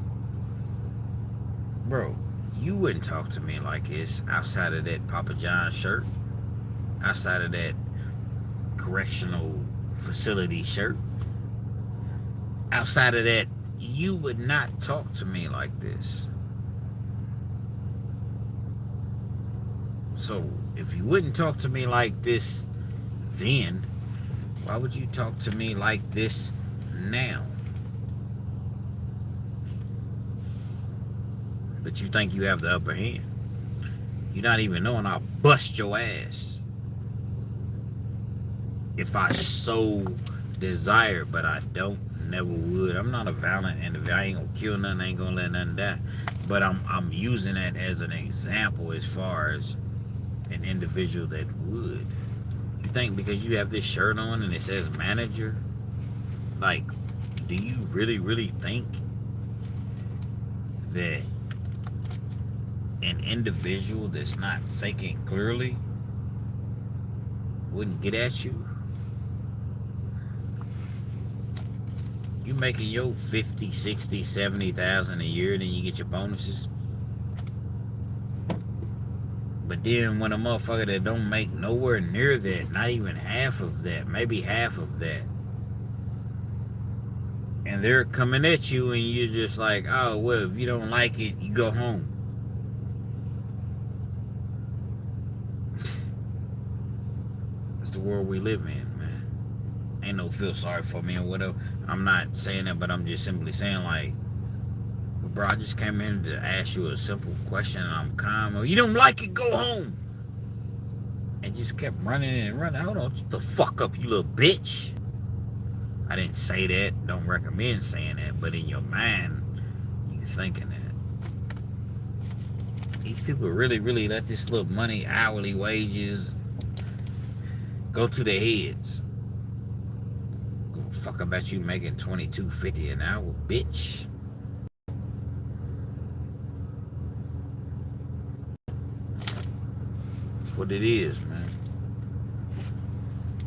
Speaker 1: Bro, you wouldn't talk to me like this outside of that Papa John shirt. Outside of that correctional facility shirt. Outside of that, you would not talk to me like this. So, if you wouldn't talk to me like this then, why would you talk to me like this now? But you think you have the upper hand. You're not even knowing I'll bust your ass. If I so desire, but I don't, never would. I'm not a violent individual. I ain't gonna kill nothing, I ain't gonna let nothing die. But I'm using that as an example as far as an individual that would. You think because you have this shirt on and it says manager, like, do you really think that an individual that's not thinking clearly wouldn't get at you? You making your 50, 60, 70,000 a year, then you get your bonuses. But then when a motherfucker that don't make nowhere near that, not even half of that, maybe half of that, and they're coming at you and you're just like, oh, well, if you don't like it, you go home. That's the world we live in, man. Ain't no feel sorry for me or whatever. I'm not saying that, but I'm just simply saying, like, bro, I just came in to ask you a simple question and I'm calm. Or, you don't like it, go home. And just kept running and running. Hold on, shut the fuck up, you little bitch. I didn't say that. Don't recommend saying that. But in your mind, you're thinking that. These people really let this little money, hourly wages, go to their heads. Go fuck about you making $22.50 an hour, bitch. That's what it is, man.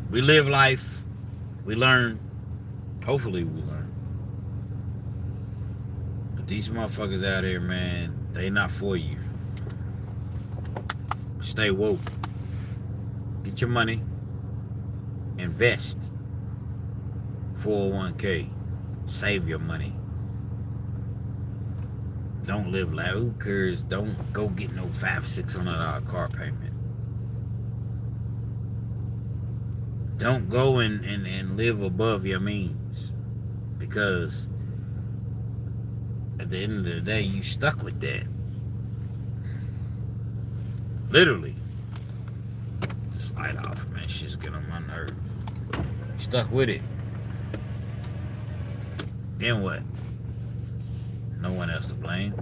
Speaker 1: We live life. We learn. Hopefully we learn. But these motherfuckers out here, man, they not for you. Stay woke. Get your money. Invest. 401k. Save your money. Don't live like who cares? Don't go get no $500-600 car payment. Don't go and live above your means, because at the end of the day, you stuck with that. Literally. This light off, man. Shit's getting on my nerves. You stuck with it. Then what? No one else to blame.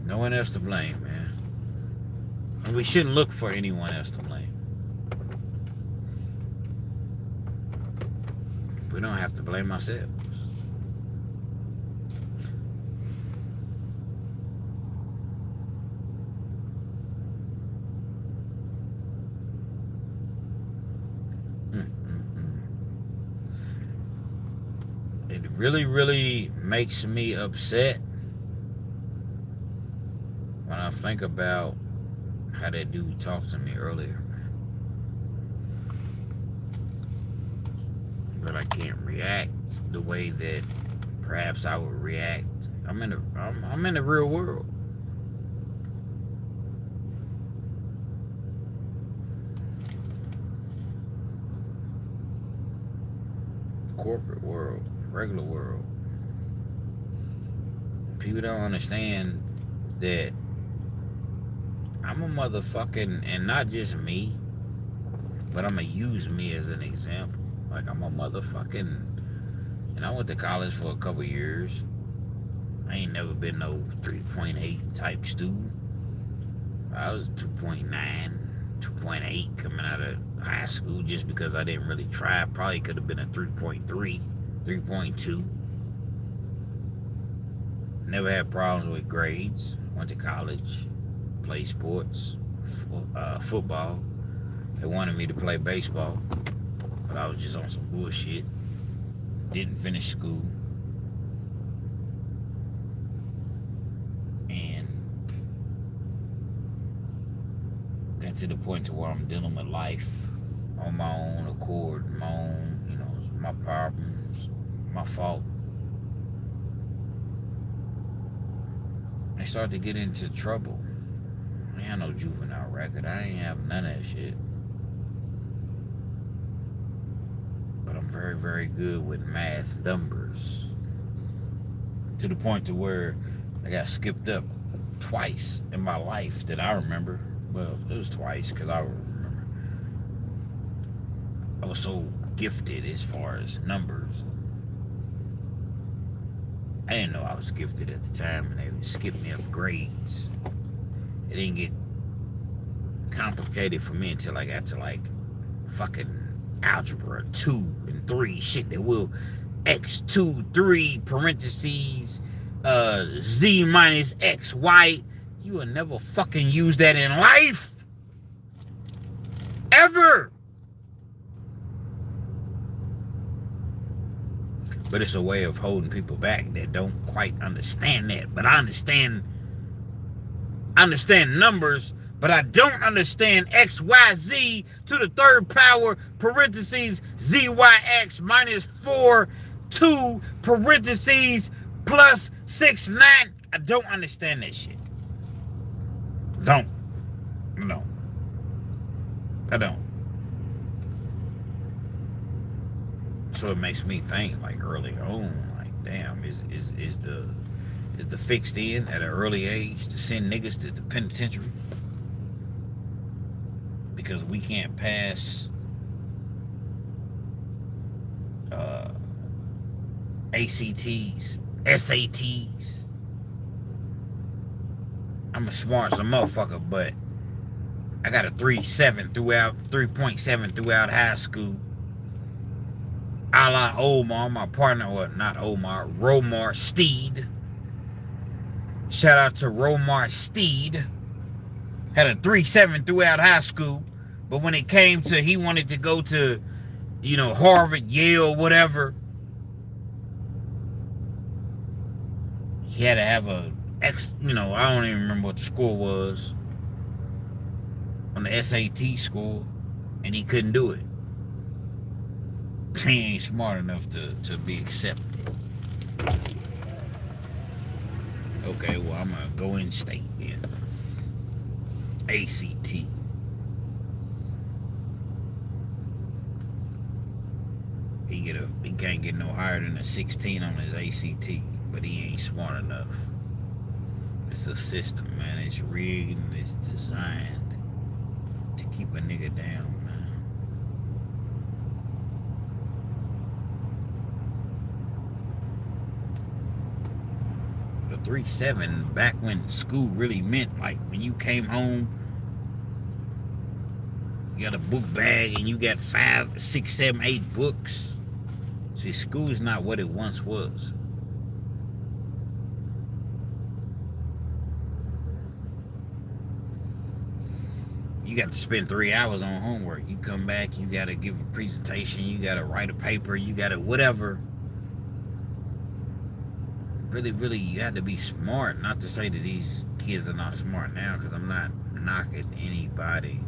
Speaker 1: No one else to blame, man. And we shouldn't look for anyone else to blame. We don't have to blame ourselves. It really makes me upset when I think about how that dude talked to me earlier, but I can't react the way that perhaps I would react. I'm in the real world. Corporate world, regular world. People don't understand that I'm a motherfucking, and not just me, but I'm gonna use me as an example. Like, I'm a motherfucking, and I went to college for a couple years. I ain't never been no 3.8 type student. I was 2.9, 2.8 coming out of high school, just because I didn't really try. Probably could have been a 3.3, 3.2. Never had problems with grades. Went to college, played sports, football. They wanted me to play baseball, but I was just on some bullshit. Didn't finish school. And got to the point to where I'm dealing with life on my own accord, my own, my problems, my fault. I started to get into trouble. I ain't had no juvenile record. I ain't have none of that shit. But I'm very, very good with math numbers. To the point to where I got skipped up twice in my life that I remember. Well, it was twice because I remember. I was so gifted as far as numbers. I didn't know I was gifted at the time, and they would skip me up grades. It didn't get complicated for me until I got to like fucking algebra 2 and 3 shit that will x2 3 parentheses z minus x y. You will never fucking use that in life ever. But it's a way of holding people back that don't quite understand that. But I understand numbers, but I don't understand x, y, z to the third power, parentheses, z, y, x minus 4, 2, parentheses, plus 6, 9. I don't understand that shit. No. I don't. So it makes me think, like, early on, like, damn, is the fixed in at an early age to send niggas to the penitentiary because we can't pass ACTs, SATs. I'm a smart some motherfucker, but I got a 3.7 throughout high school. A la Omar, my partner, well, not Omar, Romar Steed. Shout out to Romar Steed. Had a 3.7 throughout high school, but when it came to he wanted to go to, Harvard, Yale, whatever, he had to have I don't even remember what the score was on the SAT score, and he couldn't do it. He ain't smart enough to be accepted. Okay, well, I'm gonna go in state then. ACT. He can't get no higher than a 16 on his ACT, but he ain't smart enough. It's a system, man. It's rigged and it's designed to keep a nigga down. The 3.7 back when school really meant, like, when you came home, you got a book bag and you got 5, 6, 7, 8 books. See, school is not what it once was. You got to spend 3 hours on homework. You come back, you got to give a presentation, you got to write a paper, you got to whatever. Really, you had to be smart. Not to say that these kids are not smart now, because I'm not knocking anybody.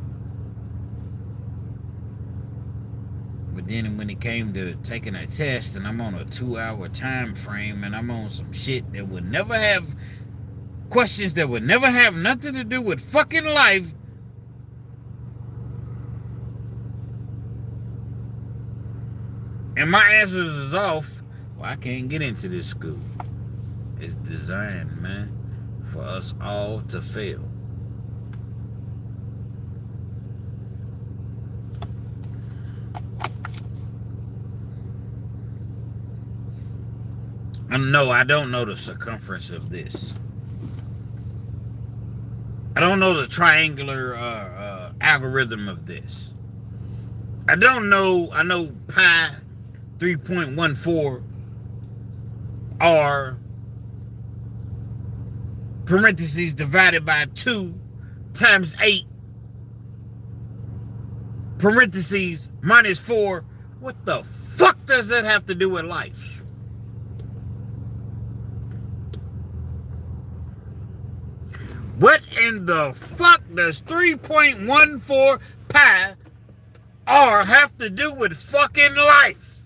Speaker 1: But then when it came to taking a test, and I'm on a 2-hour time frame, and I'm on some shit that would never have questions that would never have nothing to do with fucking life. And my answers is off. Well, I can't get into this school. It's designed, man, for us all to fail. No, I don't know the circumference of this. I don't know the triangular algorithm of this. I don't know. I know pi 3.14 r parentheses divided by 2 times 8 parentheses minus 4. What the fuck does that have to do with life? What in the fuck does 3.14 pi r have to do with fucking life?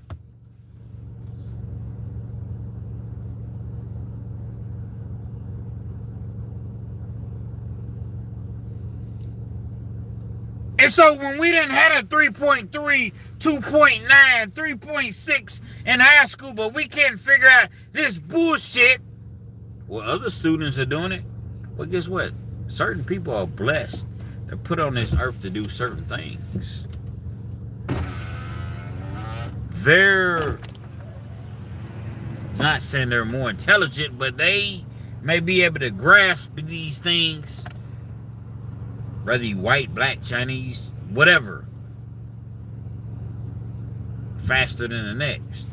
Speaker 1: And so when we didn't have a 3.3, 2.9, 3.6 in high school, but we can't figure out this bullshit, well, other students are doing it. Well, guess what? Certain people are blessed. They're put on this earth to do certain things. They're not saying they're more intelligent, but they may be able to grasp these things, whether you white, black, Chinese, whatever, faster than the next.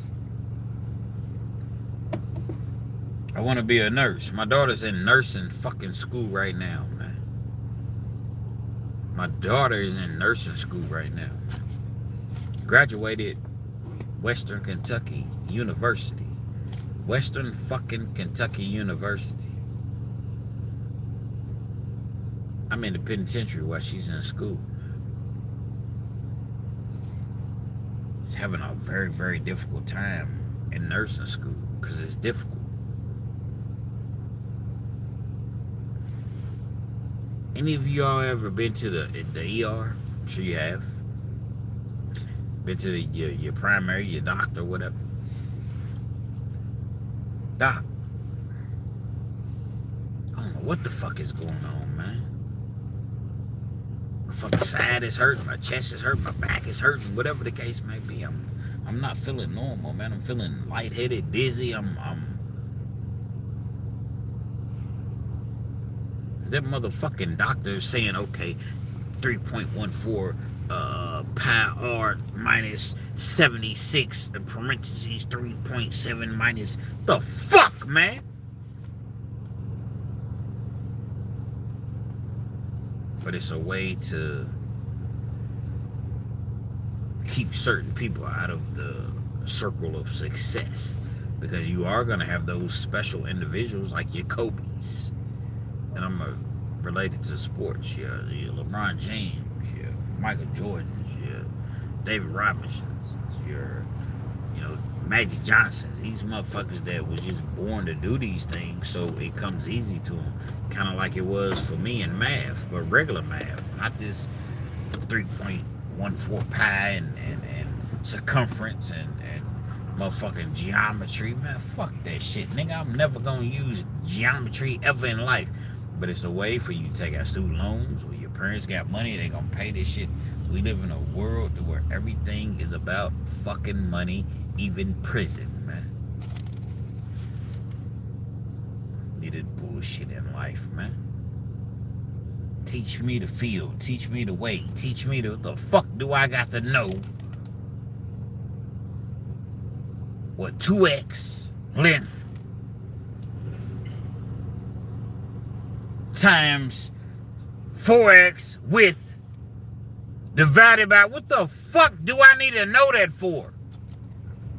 Speaker 1: I want to be a nurse. My daughter's in nursing fucking school right now, man. My daughter is in nursing school right now. Graduated Western Kentucky University. Western fucking Kentucky University. I'm in the penitentiary while she's in school. She's having a very, very difficult time in nursing school because it's difficult. Any of y'all ever been to the ER? I'm sure you have. Been to your primary, your doctor, whatever. Doc, I don't know what the fuck is going on, man. My fucking side is hurting, my chest is hurting, my back is hurting, whatever the case may be. I'm not feeling normal, man. I'm feeling lightheaded, dizzy. That motherfucking doctor is saying, okay, 3.14 pi r minus 76 in parentheses 3.7 minus the fuck, man. But it's a way to keep certain people out of the circle of success, because you are going to have those special individuals like your Kobe's, and I'm related to sports, your LeBron James, your Michael Jordans, your David Robinsons, your Magic Johnsons. These motherfuckers that was just born to do these things, so it comes easy to them, kind of like it was for me in math, but regular math, not this 3.14 pi and circumference and motherfucking geometry. Man, fuck that shit, nigga. I'm never gonna use geometry ever in life. But it's a way for you to take out student loans, or your parents got money, they gonna pay this shit. We live in a world where everything is about fucking money, even prison, man. Needed bullshit in life, man. Teach me to feel, teach me to wait, teach me to, what the fuck do I got to know what 2x length times 4x width divided by, what the fuck do I need to know that for?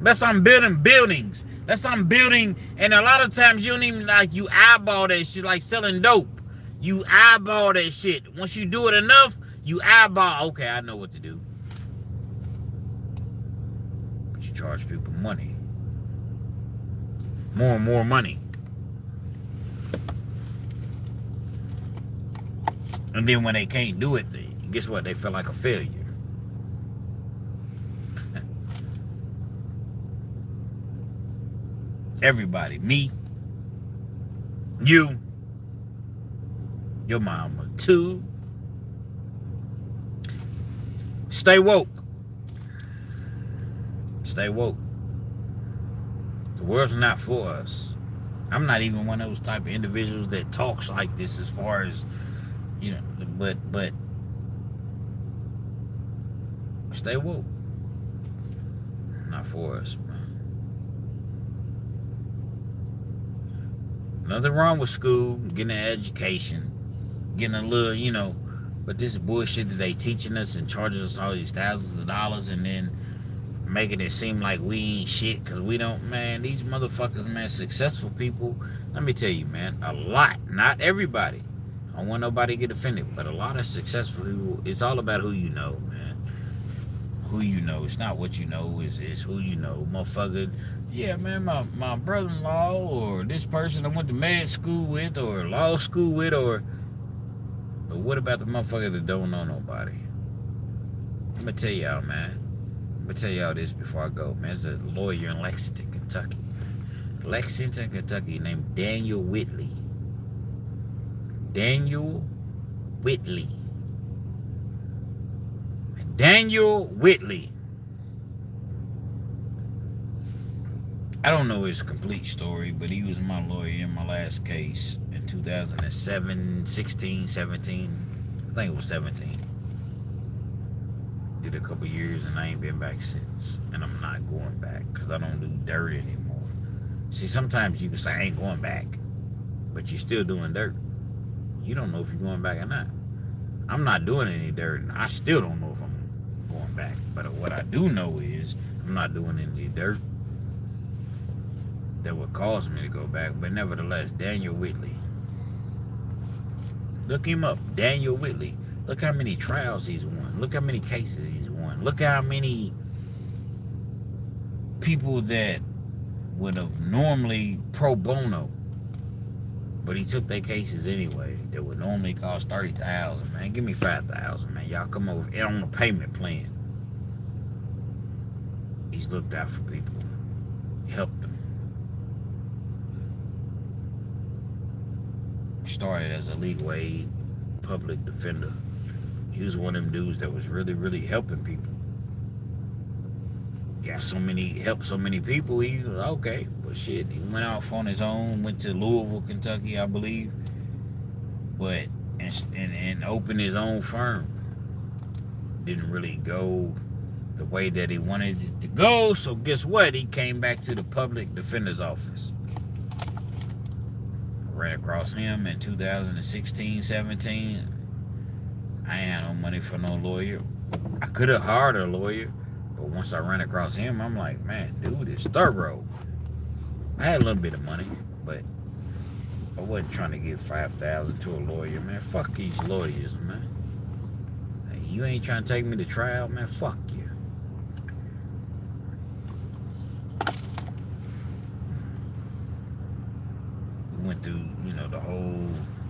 Speaker 1: That's I'm building buildings. That's I'm building, and a lot of times you don't even, like, you eyeball that shit like selling dope. You eyeball that shit. Once you do it enough, you eyeball, okay, I know what to do. But you charge people money. More and more money. And then when they can't do it, guess what? They feel like a failure. Everybody, me, you, your mama too. Stay woke. Stay woke. The world's not for us. I'm not even one of those type of individuals that talks like this, as far as, but stay woke. Not for us, man. Nothing wrong with school, getting an education, getting a little, but this bullshit that they teaching us and charging us all these thousands of dollars and then making it seem like we ain't shit because we don't, man, these motherfuckers, man, successful people, let me tell you, man, a lot, not everybody. I don't want nobody to get offended, but a lot of successful people, it's all about who you know, man. Who you know. It's not what you know, it's who you know. Motherfucker, yeah, man, my brother-in-law or this person I went to med school with or law school with but what about the motherfucker that don't know nobody? I'm gonna tell y'all, man. I'm gonna tell y'all this before I go, man. There's a lawyer in Lexington, Kentucky. Lexington, Kentucky, named Daniel Whitley. Daniel Whitley. Daniel Whitley. I don't know his complete story, but he was my lawyer in my last case in 2007, 16, 17. I think it was 17. Did a couple years and I ain't been back since. And I'm not going back because I don't do dirt anymore. See, sometimes you can say I ain't going back, but you're still doing dirt. You don't know if you're going back or not. I'm not doing any dirt, and I still don't know if I'm going back. But what I do know is I'm not doing any dirt that would cause me to go back. But nevertheless, Daniel Whitley. Look him up, Daniel Whitley. Look how many trials he's won. Look how many cases he's won. Look how many people that would have normally pro bono, but he took their cases anyway. That would normally cost $30,000, man. Give me $5,000, man. Y'all come over on a payment plan. He's looked out for people, helped them. Started as a legal aid, public defender. He was one of them dudes that was really, really helping people. Helped so many people, he was okay. But shit, he went off on his own, went to Louisville, Kentucky, I believe. And opened his own firm. Didn't really go the way that he wanted it to go, so guess what? He came back to the public defender's office. Ran across him in 2016, 17. I ain't had no money for no lawyer. I could have hired a lawyer, but once I ran across him, I'm like, man, dude is thorough. I had a little bit of money, but I wasn't trying to give $5,000 to a lawyer, man. Fuck these lawyers, man. Hey, you ain't trying to take me to trial, man. Fuck you. We went through, the whole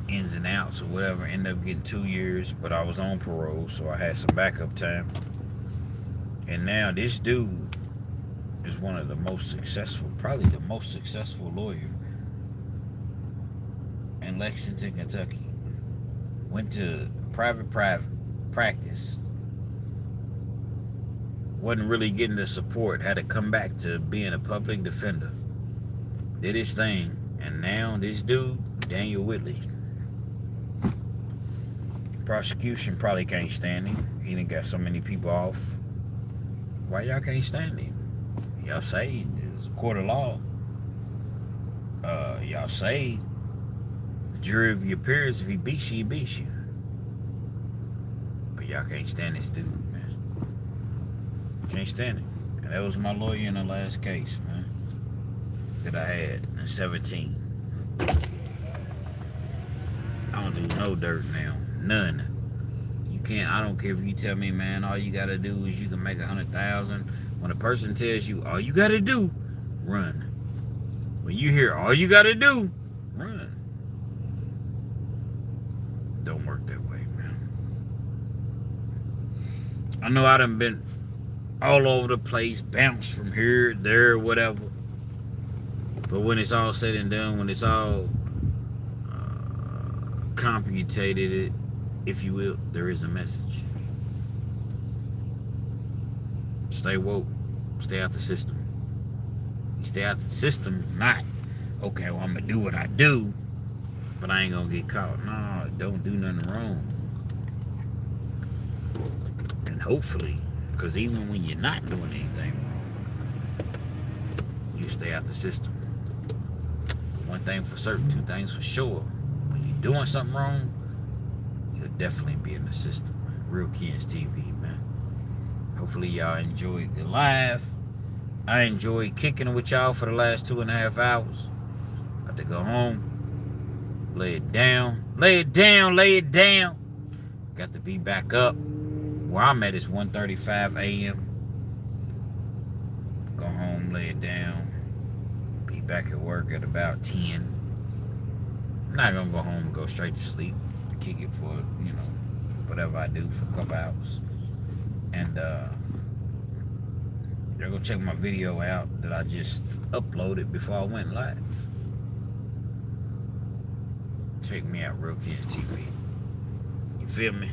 Speaker 1: ins and outs or whatever. Ended up getting 2 years, but I was on parole, so I had some backup time. And now this dude is one of the most successful, probably the most successful lawyer in Lexington, Kentucky. Went to private practice. Wasn't really getting the support. Had to come back to being a public defender. Did his thing. And now this dude, Daniel Whitley. Prosecution probably can't stand him. He done got so many people off. Why y'all can't stand him? Y'all say it's a court of law. Y'all say the jury of your peers, if he beats you, he beats you. But y'all can't stand this dude, man. Can't stand him. And that was my lawyer in the last case, man, that I had in 17. I don't do no dirt now. None. You can't, I don't care if you tell me, man, all you gotta do is you can make 100,000. When a person tells you all you gotta do, run. When you hear all you gotta do, run. Don't work that way, man. I know I done been all over the place, bounced from here, there, whatever. But when it's all said and done, when it's all computated, if you will, there is a message. Stay woke. Stay out the system. You stay out the system, not, okay, well, I'm going to do what I do, but I ain't going to get caught. No, don't do nothing wrong. And hopefully, because even when you're not doing anything wrong, you stay out the system. one thing for certain, two things for sure. When you're doing something wrong, you'll definitely be in the system, man. Real Kenz TV, man. Hopefully y'all enjoyed the live. I enjoyed kicking it with y'all for the last 2.5 hours. About to go home, lay it down, lay it down, lay it down. Got to be back up. Where I'm at is 1:35 a.m. Go home, lay it down. Be back at work at about 10. I'm not gonna go home and go straight to sleep. Kick it for, whatever I do for a couple hours. And you're gonna check my video out that I just uploaded before I went live. Check me out, Real Kenz TV. You feel me?